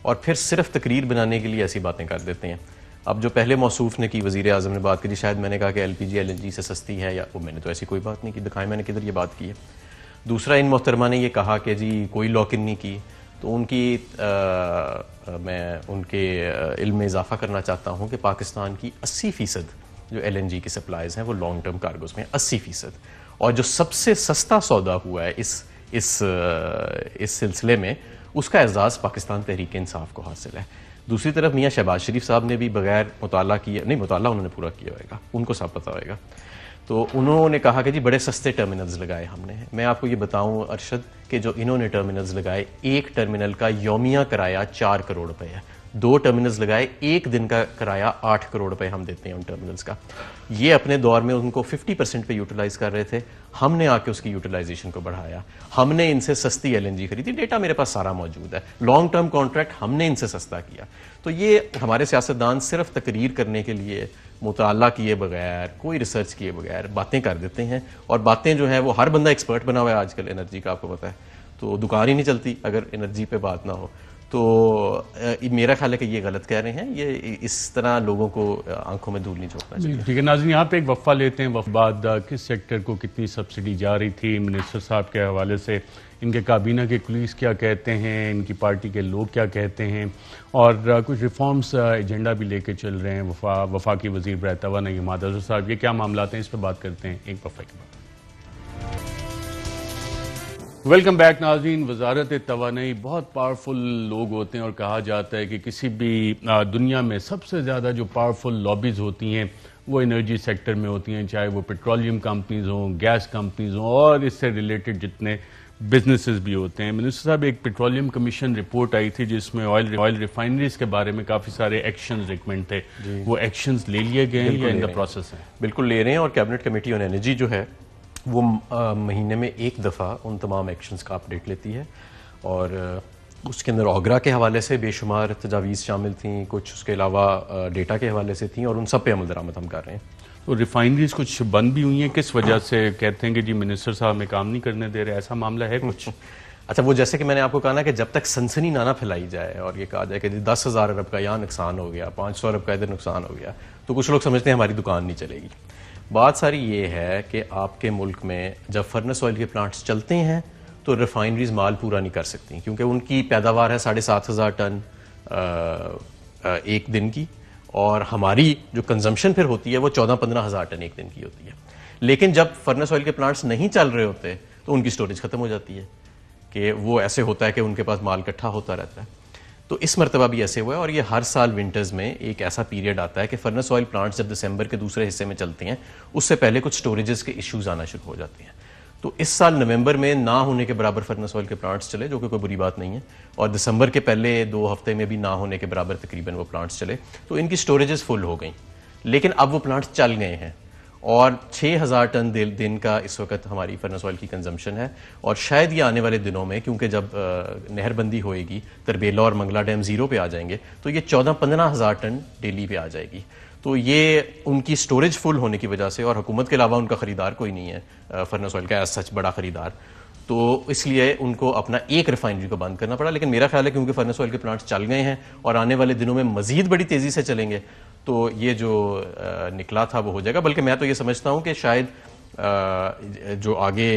S8: और फिर सिर्फ तकरीर बनाने के लिए ऐसी बातें कर देते हैं। अब जो पहले मौसूफ ने की, वज़ीर आज़म ने बात की, शायद मैंने कहा कि LPG LNG से सस्ती है, या वो मैंने तो ऐसी कोई बात नहीं की, दिखाएं मैंने किधर ये बात की है। दूसरा, इन मोहतरमा ने ये कहा कि जी कोई लॉक इन नहीं की, तो मैं उनके इल्म में इजाफा करना चाहता हूँ कि पाकिस्तान की 80% जो LNG की सप्लाईज हैं वो लॉन्ग टर्म कार्गोज में 80%, और जो सबसे सस्ता सौदा हुआ है इस सिलसिले में उसका एजाज़ पाकिस्तान तहरीक इंसाफ को हासिल है। दूसरी तरफ मियाँ शहबाज शरीफ साहब ने भी बगैर मुताला किए, नहीं मुताला उन्होंने पूरा किया होगा, उनको सब पता होगा, तो उन्होंने कहा कि जी बड़े सस्ते टर्मिनल्स लगाए हमने। मैं आपको ये बताऊं अरशद कि जो इन्होंने टर्मिनल्स लगाए, एक टर्मिनल का यौमिया किराया 4 करोड़ रुपए है, 2 टर्मिनल्स लगाए, 1 दिन का किराया 8 करोड़ रुपए हम देते हैं उन टर्मिनल्स का। ये अपने दौर में उनको 50% पे यूटिलाइज कर रहे थे, हमने आके उसकी यूटिलाइजेशन को बढ़ाया, हमने इनसे सस्ती LNG खरीदी, डेटा मेरे पास सारा मौजूद है, लॉन्ग टर्म कॉन्ट्रैक्ट हमने इनसे सस्ता किया। तो ये हमारे सियासतदान सिर्फ तकरीर करने के लिए, मुताला किए बगैर, कोई रिसर्च किए बगैर बातें कर देते हैं, और बातें जो है वो हर बंदा एक्सपर्ट बना हुआ है आजकल एनर्जी का, आपको पता है, तो दुकान ही नहीं चलती अगर एनर्जी पे बात ना हो। तो मेरा ख्याल है कि ये गलत कह रहे हैं, ये इस तरह लोगों को आंखों में धूल नहीं झोंकना चाहिए।
S1: ठीक है नाज़रीन, यहाँ पे एक वफ़ा लेते हैं। वफ़ाद किस सेक्टर को कितनी सब्सिडी जा रही थी, मिनिस्टर साहब के हवाले से इनके काबीना के कुलीस क्या कहते हैं, इनकी पार्टी के लोग क्या कहते हैं, और कुछ रिफॉर्म्स एजेंडा भी लेके चल रहे हैं वफाकी वज़ीर बराए तवानाई इमाद अज़हर साहब। ये क्या मामला हैं, इस पर बात करते हैं एक वफ़ा के बाद। वेलकम बैक नाज़रीन। वजारत तवानाई बहुत पावरफुल लोग होते हैं और कहा जाता है कि किसी भी दुनिया में सबसे ज़्यादा जो पावरफुल लॉबीज़ होती हैं वो एनर्जी सेक्टर में होती हैं, चाहे वो पेट्रोलियम कंपनीज हों, गैस कंपनीज हों और इससे रिलेटेड जितने बिजनेसेस भी होते हैं। मिनिस्टर साहब, एक पेट्रोलियम कमीशन रिपोर्ट आई थी जिसमें ऑयल रिफाइनरीज के बारे में काफ़ी सारे एक्शंस रिकमेंड थे, वो एक्शंस ले लिए गए हैं या इन द प्रोसेस हैं?
S8: बिल्कुल ले रहे हैं, और कैबिनेट कमेटी ऑन एनर्जी जो है वो महीने में एक दफ़ा उन तमाम एक्शंस का अपडेट लेती है, और उसके अंदर ओगरा के हवाले से बेशुमार तजावीज़ शामिल थी, कुछ उसके अलावा डेटा के हवाले से थी, और उन सब पे अमल दरामद हम कर रहे हैं।
S1: तो रिफाइनरीज कुछ बंद भी हुई हैं, किस वजह से? कहते हैं कि जी मिनिस्टर साहब में काम नहीं करने दे रहे, ऐसा मामला है कुछ?
S8: अच्छा, वो जैसे कि मैंने आपको कहा ना कि जब तक सनसनी ना फैलाई जाए और ये कहा जाए कि 10,000 अरब का यहाँ नुकसान हो गया, 500 अरब का इधर नुकसान हो गया, तो कुछ लोग समझते हैं हमारी दुकान नहीं चलेगी। बात सारी ये है कि आपके मुल्क में जब फर्नेस ऑयल के प्लांट्स चलते हैं तो रिफाइनरीज माल पूरा नहीं कर सकती, क्योंकि उनकी पैदावार है 7,500 टन एक दिन की, और हमारी जो कंजम्पशन फिर होती है वो 14-15 हज़ार टन एक दिन की होती है। लेकिन जब फर्नेस ऑयल के प्लांट्स नहीं चल रहे होते तो उनकी स्टोरेज खत्म हो जाती है, कि वो ऐसे होता है कि उनके पास माल इकट्ठा होता रहता है। तो इस मरतबा भी ऐसे हुआ है, और ये हर साल विंटर्स में एक ऐसा पीरियड आता है कि फर्नेस ऑयल प्लांट्स जब दिसंबर के दूसरे हिस्से में चलते हैं उससे पहले कुछ स्टोरेजेस के इश्यूज आना शुरू हो जाते हैं। तो इस साल नवंबर में ना होने के बराबर फर्नेस ऑयल के प्लांट्स चले, जो कि कोई बुरी बात नहीं है, और दिसंबर के पहले 2 हफ्ते में भी ना होने के बराबर तकरीबन वो प्लांट्स चले, तो इनकी स्टोरेजेस फुल हो गई। लेकिन अब वो प्लांट्स चल गए हैं, और 6,000 टन दिन का इस वक्त हमारी फर्नेस ऑयल की कंजम्पशन है, और शायद ये आने वाले दिनों में, क्योंकि जब नहरबंदी होएगी, तरबेला और मंगला डैम ज़ीरो पे आ जाएंगे, तो ये 14-15 हज़ार टन डेली पे आ जाएगी। तो ये उनकी स्टोरेज फुल होने की वजह से, और हुकूमत के अलावा उनका ख़रीदार कोई नहीं है फर्नेस ऑयल का एज सच बड़ा ख़रीदार, तो इसलिए उनको अपना एक रिफाइनरी को बंद करना पड़ा। लेकिन मेरा ख्याल है क्योंकि फर्नेस ऑयल के प्लांट्स चल गए हैं और आने वाले दिनों में मज़ीद बड़ी तेज़ी से चलेंगे, तो ये जो निकला था वो हो जाएगा। बल्कि मैं तो ये समझता हूँ कि शायद जो आगे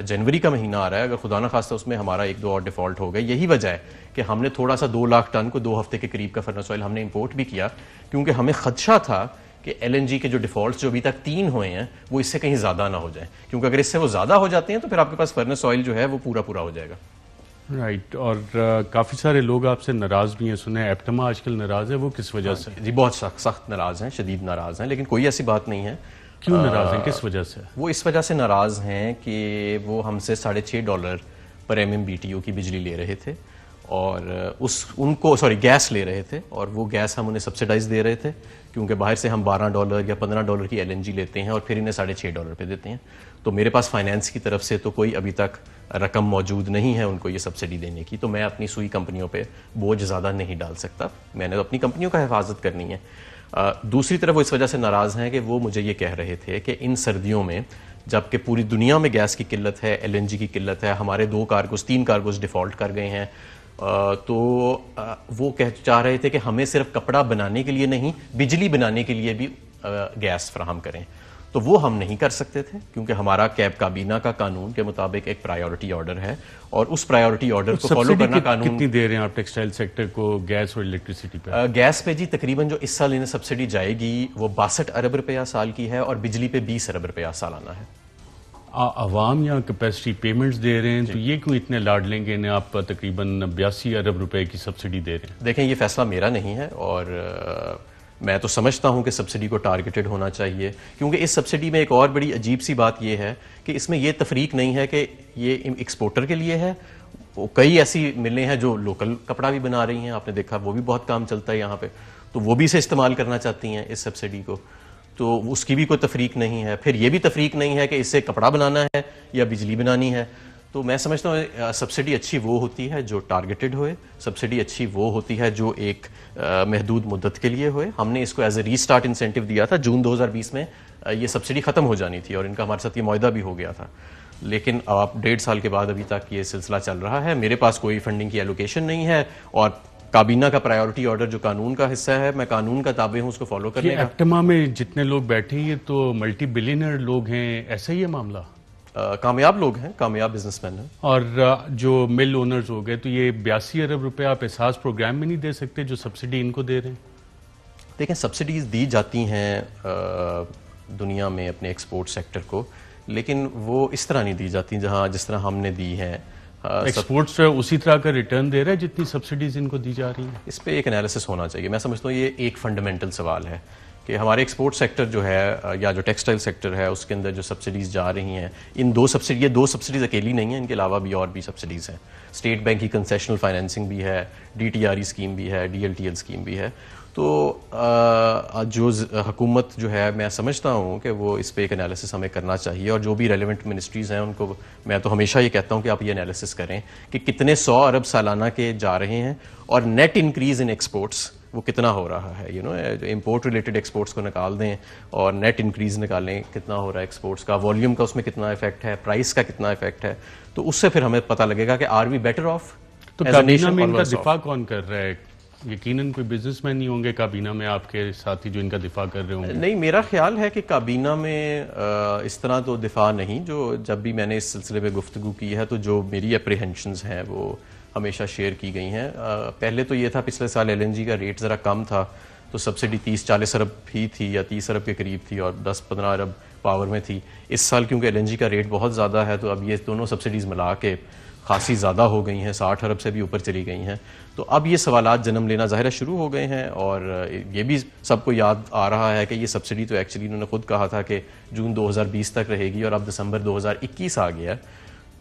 S8: जनवरी का महीना आ रहा है, अगर खुदा न खास्ता उसमें हमारा 1-2 और डिफ़ॉल्ट हो गए, यही वजह है कि हमने थोड़ा सा 2 लाख टन को 2 हफ्ते के करीब का फर्नेस ऑयल हमने इंपोर्ट भी किया, क्योंकि हमें खदशा था कि LNG के जो डिफ़ॉल्ट जो अभी तक 3 हुए हैं वो इससे कहीं ज़्यादा ना हो जाए, क्योंकि अगर इससे वो ज़्यादा हो जाते हैं तो फिर आपके पास फर्नेस ऑयल जो है वो पूरा हो जाएगा।
S1: राइट। और काफ़ी सारे लोग आपसे नाराज़ भी हैं, सुने एप्टमा आजकल नाराज़ है, वो किस वजह से?
S8: जी बहुत सख्त नाराज़ हैं, शदीद नाराज़ हैं, लेकिन कोई ऐसी बात नहीं है।
S1: क्यों नाराज़ हैं, किस वजह से?
S8: वो इस वजह से नाराज़ हैं कि वो हमसे $6.5 पर MMBTU की बिजली ले रहे थे, और गैस ले रहे थे, और वो गैस हम उन्हें सब्सिडाइज दे रहे थे, क्योंकि बाहर से हम $12 या $15 की LNG लेते हैं और फिर इन्हें $6.5 पे देते हैं। तो मेरे पास फाइनेंस की तरफ से तो कोई अभी तक रकम मौजूद नहीं है उनको ये सब्सिडी देने की, तो मैं अपनी सुई कंपनियों पे बोझ ज़्यादा नहीं डाल सकता, मैंने तो अपनी कंपनियों का हिफाजत करनी है। दूसरी तरफ वो इस वजह से नाराज़ हैं कि वो मुझे ये कह रहे थे कि इन सर्दियों में, जबकि पूरी दुनिया में गैस की किल्लत है, LNG की किल्लत है, हमारे 3 कार्गोस डिफ़ॉल्ट कर गए हैं, तो वो चाह रहे थे कि हमें सिर्फ कपड़ा बनाने के लिए नहीं, बिजली बनाने के लिए भी गैस फराहम करें। तो वो हम नहीं कर सकते थे, क्योंकि हमारा काबीना का कानून के मुताबिक एक प्रायोरिटी ऑर्डर है, और उस प्रायोरिटी ऑर्डर को फॉलो करना कानून।
S1: कितनी दे रहे हैं आप टेक्सटाइल सेक्टर को गैस और इलेक्ट्रिसिटी पे?
S8: गैस पे जी तकरीबन जो इस साल इन्हें सब्सिडी जाएगी वो 62 अरब रुपया साल की है, और बिजली पे 20 अरब रुपया सालाना है।
S1: आवाम यहाँ कैपेसिटी पेमेंट्स दे रहे हैं, तो ये क्यों इतने लाड लेंगे इन्हें आप तकरीबन 82 अरब रुपए की सब्सिडी दे रहे हैं?
S8: देखें, ये फैसला मेरा नहीं है, और मैं तो समझता हूँ कि सब्सिडी को टारगेटेड होना चाहिए, क्योंकि इस सब्सिडी में एक और बड़ी अजीब सी बात यह है कि इसमें यह तफरीक नहीं है कि ये एक्सपोर्टर के लिए है, कई ऐसी मिलें हैं जो लोकल कपड़ा भी बना रही हैं, आपने देखा वो भी बहुत काम चलता है यहाँ पे, तो वो भी इसे इस्तेमाल करना चाहती हैं इस सब्सिडी को, तो उसकी भी कोई तफरीक नहीं है। फिर ये भी तफरीक नहीं है कि इससे कपड़ा बनाना है या बिजली बनानी है। तो मैं समझता हूँ सब्सिडी अच्छी वो होती है जो टारगेटेड होए, सब्सिडी अच्छी वो होती है जो एक महदूद मुद्दत के लिए होए। हमने इसको एज ए रीस्टार्ट इंसेंटिव दिया था, जून 2020 में ये सब्सिडी ख़त्म हो जानी थी और इनका हमारे साथ ये मुआहदा भी हो गया था, लेकिन अब 1.5 साल के बाद अभी तक ये सिलसिला चल रहा है। मेरे पास कोई फंडिंग की एलोकेशन नहीं है और काबीना का प्रायोरिटी ऑर्डर जो कानून का हिस्सा है, मैं कानून का ताबे हूँ उसको फॉलो करने का।
S1: एक्टिमा में जितने लोग बैठे हैं ये तो मल्टी बिलियनर लोग हैं, ऐसा ही है मामला?
S8: कामयाब लोग हैं, कामयाब बिजनेसमैन हैं।
S1: और जो मिल ओनर्स हो गए, तो ये 82 अरब रुपए आप एहसास प्रोग्राम में नहीं दे सकते जो सब्सिडी इनको दे रहे हैं?
S8: देखें, सब्सिडीज दी जाती हैं दुनिया में अपने एक्सपोर्ट सेक्टर को, लेकिन वो इस तरह नहीं दी जाती जहाँ जिस तरह हमने दी है।
S1: एक्सपोर्ट्स उसी तरह का रिटर्न दे रहा है जितनी सब्सिडीज इनको दी जा रही हैं?
S8: इस पे एक एनालिसिस होना चाहिए। मैं समझता हूँ ये एक फंडामेंटल सवाल है कि हमारे एक्सपोर्ट सेक्टर जो है या जो टेक्सटाइल सेक्टर है उसके अंदर जो सब्सिडीज़ जा रही हैं, इन दो सब्सिडीज़ अकेली नहीं है, इनके अलावा भी और भी सब्सिडीज़ हैं। स्टेट बैंक की कंसेशनल फाइनेंसिंग भी है, DTRE स्कीम भी है, DLTL स्कीम भी है। तो जो हुकूमत जो है, मैं समझता हूँ कि वो इस पे एक एनालिसिस हमें करना चाहिए और जो भी रेलिवेंट मिनिस्ट्रीज़ हैं उनको मैं तो हमेशा ये कहता हूँ कि आप ये एनालिसिस करें कि कितने 100 अरब सालाना के जा रहे हैं और नेट इंक्रीज़ इन एक्सपोर्ट्स वो कितना हो रहा है। जो इम्पोर्ट रिलेटेड एक्सपोर्ट्स को निकाल दें और नेट इंक्रीज़ निकालें कितना हो रहा है एक्सपोर्ट्स का, वॉल्यूम का उसमें कितना इफेक्ट है, प्राइस का कितना इफेक्ट है, तो उससे फिर हमें पता लगेगा कि आर वी बेटर ऑफ।
S1: तो काबीना में इनका दिफा कौन कर रहा है? यकीनन कोई बिजनेसमैन नहीं होंगे काबीना में आपके साथी जो इनका दिफा कर रहे होंगे?
S8: नहीं, मेरा ख्याल है कि काबीना में इस तरह तो दिफा नहीं। जो जब भी मैंने इस सिलसिले में गुफ्तगू की है तो जो मेरी अप्रीहेंशंस हैं वो हमेशा शेयर की गई हैं। पहले तो ये था, पिछले साल LNG का रेट ज़रा कम था तो सब्सिडी 30-40 अरब ही थी या 30 अरब के करीब थी और 10-15 अरब पावर में थी। इस साल क्योंकि LNG का रेट बहुत ज़्यादा है तो अब ये दोनों सब्सिडीज़ मिला के खासी ज़्यादा हो गई हैं, 60 अरब से भी ऊपर चली गई हैं। तो अब ये सवालात जन्म लेना ज़ाहिर शुरू हो गए हैं और ये भी सबको याद आ रहा है कि ये सब्सिडी तो एक्चुअली इन्होंने खुद कहा था कि जून 2020 तक रहेगी और अब दिसंबर 2021 आ गया।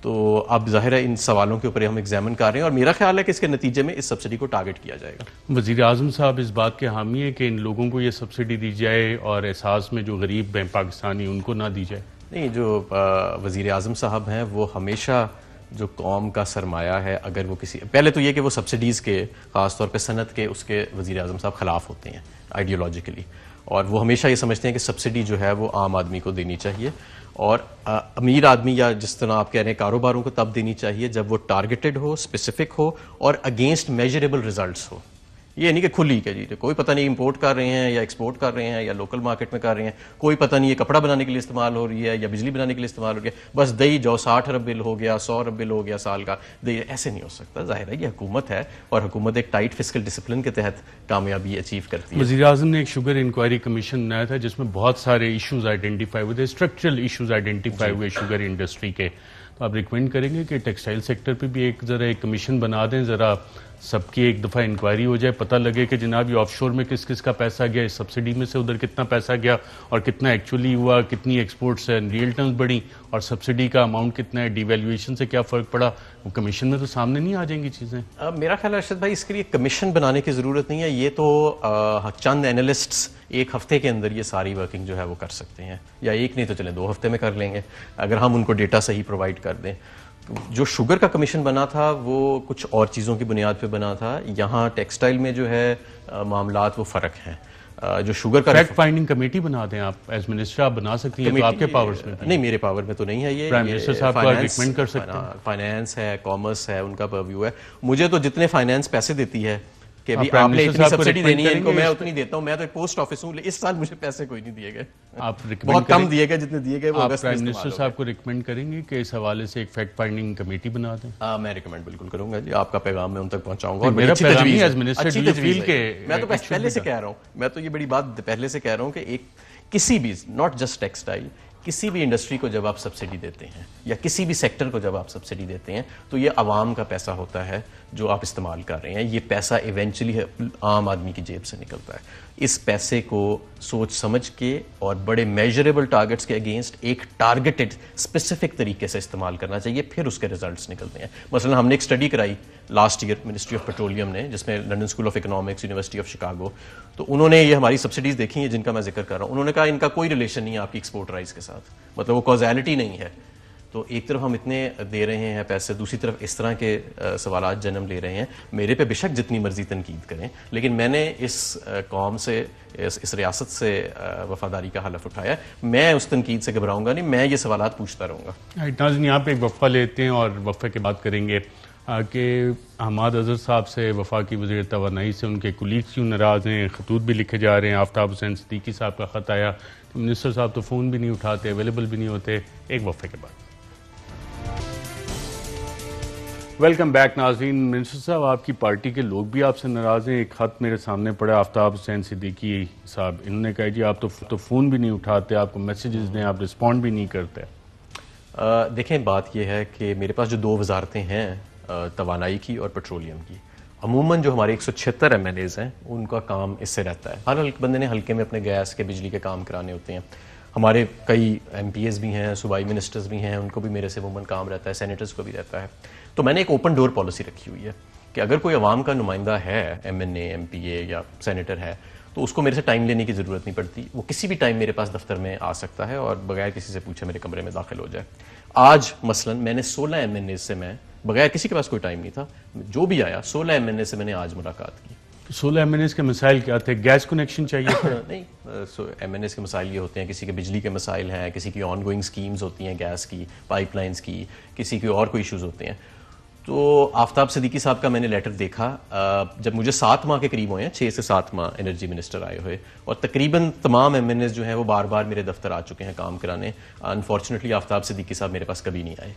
S8: तो अब ज़ाहिर है इन सवालों के ऊपर हम एग्जामिन कर रहे हैं और मेरा ख्याल है कि इसके नतीजे में इस सब्सिडी को टारगेट किया जाएगा।
S1: वज़ीर आज़म साहब इस बात के हामी है कि इन लोगों को ये सब्सिडी दी जाए और एहसास में जो गरीब हैं पाकिस्तानी उनको ना दी जाए?
S8: नहीं, जो वज़ीर आज़म साहब हैं वो हमेशा जो कौम का सरमाया है, अगर वो किसी, पहले तो ये कि वो सब्सिडीज़ के ख़ास तौर पे सनत के उसके वज़ीर आज़म साहब ख़िलाफ़ होते हैं आइडियोलॉजिकली, और वो हमेशा ये समझते हैं कि सब्सिडी जो है वो आम आदमी को देनी चाहिए और अमीर आदमी या जिस तरह आप कह रहे हैं कारोबारों को तब देनी चाहिए जब वो टारगेटेड हो, स्पेसिफिक हो और अगेंस्ट मेजरेबल रिजल्ट्स हो। ये नहीं कि खुली के जी कोई पता नहीं इंपोर्ट कर रहे हैं या एक्सपोर्ट कर रहे हैं या लोकल मार्केट में कर रहे हैं, कोई पता नहीं ये कपड़ा बनाने के लिए इस्तेमाल हो रही है या बिजली बनाने के लिए इस्तेमाल हो रही है, बस दई जाओ 60 अरब बिल हो गया, 100 अरब बिल हो गया साल का, दई। ऐसे नहीं हो सकता। जाहिर है ये हुकूमत है और हुकूमत एक टाइट फिस्कल डिसिप्लिन के तहत कामयाबी अचीव करती है।
S1: वज़ीर आज़म ने एक शुगर इंक्वायरी कमीशन बनाया था जिसमें बहुत सारे इशूज आइडेंटिफाई हुए थे, स्ट्रक्चरल इशूज आइडेंटिफाई हुए शुगर इंडस्ट्री के। तो आप रिकमेंड करेंगे कि टेक्सटाइल सेक्टर पे भी एक ज़रा एक कमीशन बना दें, ज़रा सबकी एक दफ़ा इंक्वायरी हो जाए, पता लगे कि जनाब ये ऑफशोर में किस किस का पैसा गया, इस सब्सिडी में से उधर कितना पैसा गया और कितना एक्चुअली हुआ, कितनी एक्सपोर्ट्स है रियल टर्म्स बढ़ी और सब्सिडी का अमाउंट कितना है, डिवैल्यूएशन से क्या फ़र्क पड़ा। वो कमीशन में तो सामने नहीं आ जाएंगी चीज़ें।
S8: मेरा ख्याल है अरशद भाई इसके लिए कमीशन बनाने की ज़रूरत नहीं है। ये तो चंद एनालिस्ट्स एक हफ्ते के अंदर ये सारी वर्किंग जो है वो कर सकते हैं, या एक नहीं तो चलें 2 हफ्ते में कर लेंगे अगर हम उनको डेटा सही प्रोवाइड कर दें। जो शुगर का कमीशन बना था वो कुछ और चीज़ों की बुनियाद पे बना था। यहाँ टेक्सटाइल में जो है मामलात वो फ़र्क हैं। जो शुगर का
S1: फैक्ट फाइंडिंग कमेटी बना दें आप, एज मिनिस्टर आप बना सकती हैं, तो आपके पावर्स में
S8: नहीं, मेरे पावर में तो नहीं है ये।
S1: प्राइम मिनिस्टर साहब को रिकमेंड कर सकते हैं।
S8: फाइनेंस है, कॉमर्स है, उनका परव्यू है। मुझे तो जितने फाइनेंस पैसे देती है कि अभी आपने इतनी सब्सिडी देनी है इनको, मैं उतनी देता हूं। मैं तो एक पोस्ट ऑफिस हूं, इस साल मुझे पैसे कोई नहीं दिए गए,
S1: आप
S8: बहुत कम दिए गए, जितने दिए गए वो
S1: अगस्त में। प्राइम मिनिस्टर साहब को रिकमेंड करेंगे कि इस हवाले से एक फैक्ट फाइंडिंग कमेटी बना दें?
S8: मैं रिकमेंड बिल्कुल करूंगा जी, आपका पैगाम मैं उन तक पहुंचाऊंगा और
S1: मेरा पैगाम ही एज मिनिस्टर
S8: अच्छी तजवीज़ है। मैं तो पहले से कह रहा हूं, मैं तो ये बड़ी बात पहले से कह रहा हूं कि एक किसी भी, नॉट जस्ट टेक्सटाइल, किसी भी इंडस्ट्री को जब आप सब्सिडी देते हैं या किसी भी सेक्टर को जब आप सब्सिडी देते हैं तो ये आवाम का पैसा होता है जो आप इस्तेमाल कर रहे हैं। ये पैसा इवेंचुअली आम आदमी की जेब से निकलता है। इस पैसे को सोच समझ के और बड़े मेजरेबल टारगेट्स के अगेंस्ट एक टारगेटेड स्पेसिफिक तरीके से इस्तेमाल करना चाहिए, फिर उसके रिजल्ट्स निकलते हैं। मसलन हमने एक स्टडी कराई last year ministry of petroleum ने, जिसमें London school of economics, university of Chicago, तो उन्होंने ये हमारी सब्सिडीज देखी हैं जिनका मैं जिक्र कर रहा हूँ। उन्होंने कहा इनका कोई रिलेशन नहीं है आपकी एक्सपोर्ट राइस के साथ, मतलब वो कॉजैलिटी नहीं है। तो एक तरफ हम इतने दे रहे हैं पैसे, दूसरी तरफ इस तरह के सवालात जन्म ले रहे हैं। मेरे पे बेशक जितनी मर्जी तनकीद करें, लेकिन मैंने इस कौम से, इस रियासत से वफादारी का हलफ उठाया। मैं उस तनकीद से घबराऊंगा नहीं, मैं ये सवालात पूछता रहूँगा।
S1: नाज़रीन, यहाँ पे एक वफ़ा लेते हैं और वफ़े की बात करेंगे कि हमाद अज़हर साहब से, वफाकी वज़ीर तवानाई से, उनके कुलीग्स क्यों नाराज़ हैं। खतूत भी लिखे जा रहे हैं। आफ्ताब हुसैन सिद्दीकी साहब का ख़त आया, मिनिस्टर साहब तो फ़ोन भी नहीं उठाते, अवेलेबल भी नहीं होते। एक वफ़े के बाद वेलकम बैक नाज़रीन। मिनिस्टर साहब, आपकी पार्टी के लोग भी आपसे नाराज़ हैं। एक ख़त मेरे सामने पड़ा आफ्ताब हुसैन सिद्दीकी साहब, इन्होंने कहा जी आप तो फ़ोन भी नहीं उठाते, आपको मैसेजेस दें आप रिस्पॉन्ड भी नहीं करते।
S8: देखें, बात यह है कि मेरे पास जो 2 वजारतें हैं, तवानाई की और पेट्रोलियम की, अमूमन जो हमारे 176 MLAs हैं उनका काम इससे रहता है। हर बंदे ने हल्के में अपने गैस के, बिजली के काम कराने होते हैं। हमारे कई MPs भी हैं, सूबाई मिनिस्टर्स भी हैं, उनको भी मेरे से अमूमन काम रहता है, सेनेटर्स को भी रहता है। तो मैंने एक ओपन डोर पॉलिसी रखी हुई है कि अगर कोई अवाम का नुमाइंदा है, MNA, MPA या सेनेटर है, तो उसको मेरे से टाइम लेने की ज़रूरत नहीं पड़ती। वो किसी भी टाइम मेरे पास दफ्तर में आ सकता है और बगैर किसी से पूछे मेरे कमरे में दाखिल हो जाए। आज मसलन मैंने 16 MNA से, मैं बगैर किसी के पास कोई टाइम नहीं था, जो भी आया 16 MNA से मैंने आज मुलाकात की।
S1: 16 MNAs के मसाइल क्या थे? गैस कनेक्शन चाहिए था?
S8: नहीं, MNAs के मसाइल ये होते हैं, किसी के बिजली के मसाइल हैं, किसी की ऑन गोइंग स्कीम्स होती हैं गैस की, पाइपलाइंस की, किसी के और कोई इश्यूज होते हैं। तो आफ्ताब सिद्दीकी साहब का मैंने लेटर देखा जब मुझे 7 माह के करीब हुए हैं, 6 से 7 माह एनर्जी मिनिस्टर आए हुए, और तकरीबन तमाम MNAs जो हैं वो बार बार मेरे दफ्तर आ चुके हैं काम कराने। अनफॉर्चुनेटली आफ्ताब सिद्दीकी साहब मेरे पास कभी नहीं आए।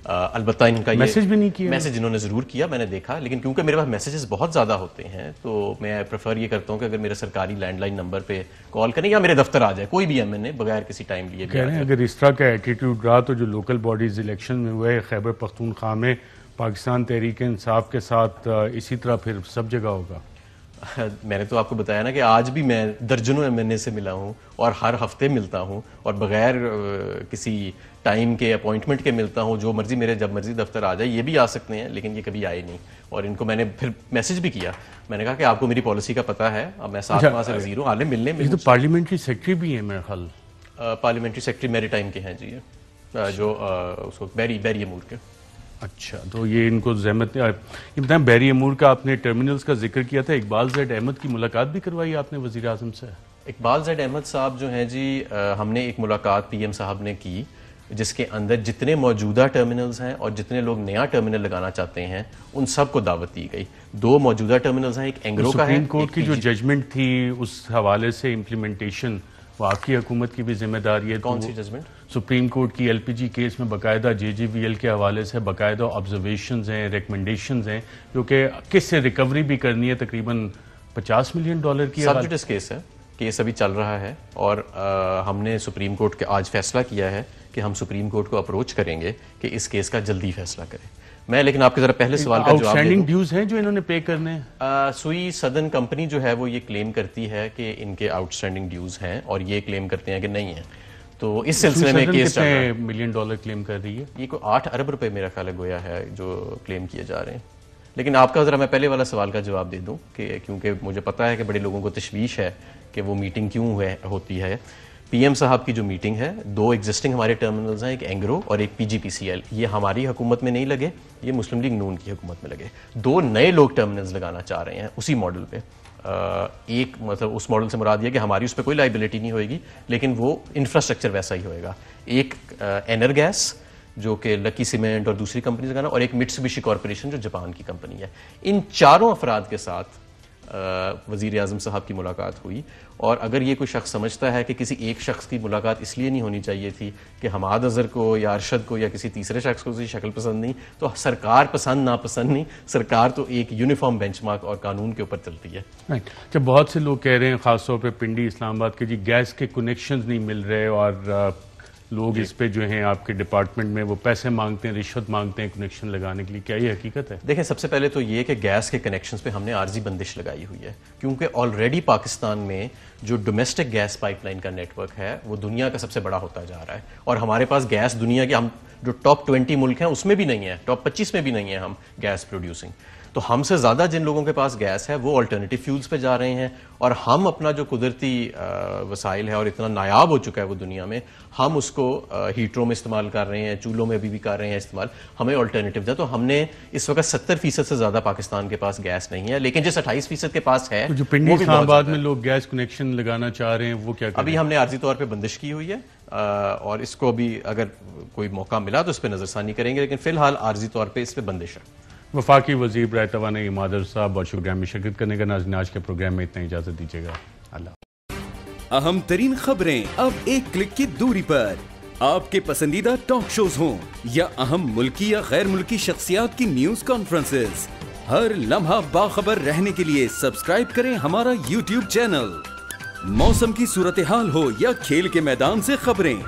S8: अलबत्ता इनका
S1: मैसेज भी नहीं किया।
S8: मैसेज इन्होंने ज़रूर किया, मैंने देखा, लेकिन क्योंकि मेरे पास मैसेजेस बहुत ज़्यादा होते हैं तो मैं प्रेफर ये करता हूँ कि अगर मेरे सरकारी लैंडलाइन नंबर पे कॉल करें या मेरे दफ्तर आ जाए कोई भी MNA बगैर किसी टाइम लिए भी।
S1: कह रहे हैं अगर इस तरह का एटीट्यूड रहा तो जो लोकल बॉडीज इलेक्शन में हुए खैबर पख्तूनख्वा में, पाकिस्तान तहरीक इंसाफ के साथ इसी तरह फिर सब जगह होगा।
S8: मैंने तो आपको बताया ना कि आज भी मैं दर्जनों MNA से मिला हूँ और हर हफ्ते मिलता हूँ और बगैर किसी टाइम के, अपॉइंटमेंट के मिलता हूँ। जो मर्जी मेरे जब मर्जी दफ्तर आ जाए, ये भी आ सकते हैं, लेकिन ये कभी आए नहीं। और इनको मैंने फिर मैसेज भी किया, मैंने कहा कि आपको मेरी पॉलिसी का पता है, अब मैं 7 माह से वजीर हूँ, आले मिलने में।
S1: तो पार्लियामेंट्री सेक्रेटरी भी है मेरे ख्याल।
S8: पार्लियामेंट्री सेक्रेटरी मेरे टाइम के हैं जी, जो उसको बैरी अमूर के।
S1: अच्छा, तो ये इनको जहमत, ये बताएं, बैरी अमूर का आपने टर्मिनल्स का जिक्र किया था, इकबाल ज़ैद अहमद की मुलाकात भी करवाई आपने वज़ीर आज़म से?
S8: इकबाल ज़ैद अहमद साहब जो हैं जी, हमने एक मुलाकात PM साहब ने की जिसके अंदर जितने मौजूदा टर्मिनल्स हैं और जितने लोग नया टर्मिनल लगाना चाहते हैं उन सबको दावत दी गई। 2 मौजूदा टर्मिनल्स हैं, एक एंग्रो का है।
S1: सुप्रीम कोर्ट की जो जजमेंट थी उस हवाले से इम्प्लीमेंटेशन वो आपकी हुकूमत की भी जिम्मेदारी है।
S8: कौन सी जजमेंट?
S1: सुप्रीम कोर्ट की LPG केस में बाकायदा JGVL के हवाले से बाकायदा ऑब्जर्वेशंस हैं, रिकमेंडेशंस हैं, जो कि किससे रिकवरी भी करनी है, तकरीबन $50 मिलियन की।
S8: सब जुडिस केस है, केस अभी चल रहा है और हमने सुप्रीम कोर्ट के आज फैसला किया है कि हम सुप्रीम कोर्ट को अप्रोच करेंगे कि इस केस का जल्दी फैसला करें। मैं लेकिन आपके जरा पहले सवाल का जवाब
S1: आउटस्टैंडिंग ड्यूज हैं जो इन्होंने पे करने हैं।
S8: सुई सदन कंपनी जो है वो ये क्लेम करती है कि इनके आउटस्टैंडिंग ड्यूज हैं और ये क्लेम करते हैं कि नहीं है। तो इस सिलसिले में केस चल रहा है।
S1: $1 मिलियन क्लेम कर रही है।
S8: ये कोई 8 अरब रुपए मेरा ख्याल है गोया है जो क्लेम किए जा रहे हैं। लेकिन आपका जरा मैं पहले वाला सवाल का जवाब दे दूं कि क्योंकि मुझे पता है कि बड़े लोगों को तशवीश है कि वो मीटिंग क्यों होती है। PM साहब की जो मीटिंग है, 2 एग्जिस्टिंग हमारे टर्मिनल्स हैं, एक एंग्रो और एक PGPCL। ये हमारी हुकूमत में नहीं लगे, ये मुस्लिम लीग नून की हुकूमत में लगे। 2 नए लोग टर्मिनल्स लगाना चाह रहे हैं उसी मॉडल पे। एक मतलब उस मॉडल से मुराद ये कि हमारी उस पर कोई लाइबिलिटी नहीं होगी, लेकिन वो इंफ्रास्ट्रक्चर वैसा ही होएगा। एक एनरगैस जो कि लकी सीमेंट और दूसरी कंपनी लगाना, और एक मित्सुबिशी कॉरपोरेशन जो जापान की कंपनी है। इन चारों अफराद के साथ वज़ीर आज़म साहब की मुलाकात हुई। और अगर ये कोई शख्स समझता है कि किसी एक शख्स की मुलाकात इसलिए नहीं होनी चाहिए थी कि हमाद अज़हर को या अरशद को या किसी तीसरे शख्स को उसकी शक्ल पसंद नहीं, तो सरकार पसंद नापसंद नहीं, सरकार तो एक यूनिफॉर्म बेंचमार्क और कानून के ऊपर चलती है।
S1: जब बहुत से लोग कह रहे हैं ख़ासतौर पर पिंडी इस्लामाबाद के, जी गैस के कनेक्शंस नहीं मिल रहे और लोग इस पे जो हैं आपके डिपार्टमेंट में वो पैसे मांगते हैं, रिश्वत मांगते हैं कनेक्शन लगाने के लिए, क्या ये हकीकत है?
S8: देखें, सबसे पहले तो ये कि गैस के कनेक्शंस पे हमने आर्जी बंदिश लगाई हुई है, क्योंकि ऑलरेडी पाकिस्तान में जो डोमेस्टिक गैस पाइपलाइन का नेटवर्क है वो दुनिया का सबसे बड़ा होता जा रहा है, और हमारे पास गैस दुनिया के, हम जो टॉप 20 मुल्क हैं उसमें भी नहीं है, टॉप 25 में भी नहीं है हम गैस प्रोड्यूसिंग। तो हमसे ज़्यादा जिन लोगों के पास गैस है वो अल्टरनेटिव फ्यूल्स पे जा रहे हैं, और हम अपना जो कुदरती वसाइल है और इतना नायाब हो चुका है वो दुनिया में, हम उसको हीटरों में इस्तेमाल कर रहे हैं, चूल्हों में भी कर रहे हैं इस्तेमाल, हमें अल्टरनेटिव है। तो हमने इस वक्त 70% से ज़्यादा पाकिस्तान के पास गैस नहीं है, लेकिन जिस 28% के पास है,
S1: तो जो पिंडी इस्लामाबाद में लोग गैस कनेक्शन लगाना चाह रहे हैं वो क्या करें?
S8: अभी हमने आर्जी तौर पर बंदिश की हुई है, और इसको भी अगर कोई मौका मिला तो इस पर नजरसानी करेंगे, लेकिन फिलहाल आर्जी तौर पर इस पर बंदिश है।
S1: वफाकी वज़ीर बराए तवानाई इमादत साहब, बहुत शुक्रिया में शिरकत करने का। नाज़रीन, आज के प्रोग्राम में इतना, इजाजत दीजिएगा। अल्लाह।
S11: अहम तरीन खबरें अब एक क्लिक की दूरी पर, आपके पसंदीदा टॉक शोज हों या अहम मुल्की या गैर मुल्की शख्सियात की न्यूज कॉन्फ्रेंसेस, हर लम्हा बाखबर रहने के लिए सब्सक्राइब करें हमारा YouTube चैनल। मौसम की सूरत हाल हो या खेल के मैदान से खबरें,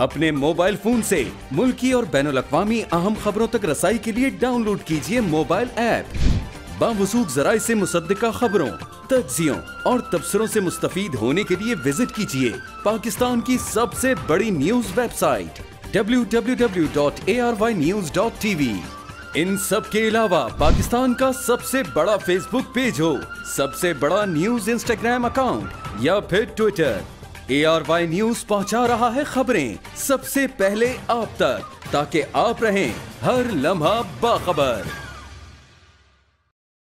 S11: अपने मोबाइल फोन से मुल्की और बैनुल अक़वामी अहम खबरों तक रसाई के लिए डाउनलोड कीजिए मोबाइल ऐप। बावसूख ज़राए से मुसद्दिका खबरों, तज्ज़ियों और तबसरों से मुस्तफ़ीद होने के लिए विजिट कीजिए पाकिस्तान की सबसे बड़ी न्यूज वेबसाइट www.arYnews.tv। इन सब के अलावा पाकिस्तान का सबसे बड़ा फेसबुक पेज हो, सबसे बड़ा न्यूज इंस्टाग्राम अकाउंट या फिर ट्विटर, ARY न्यूज पहुंचा रहा है खबरें सबसे पहले आप तक, ताकि आप रहें हर लम्हा बाखबर।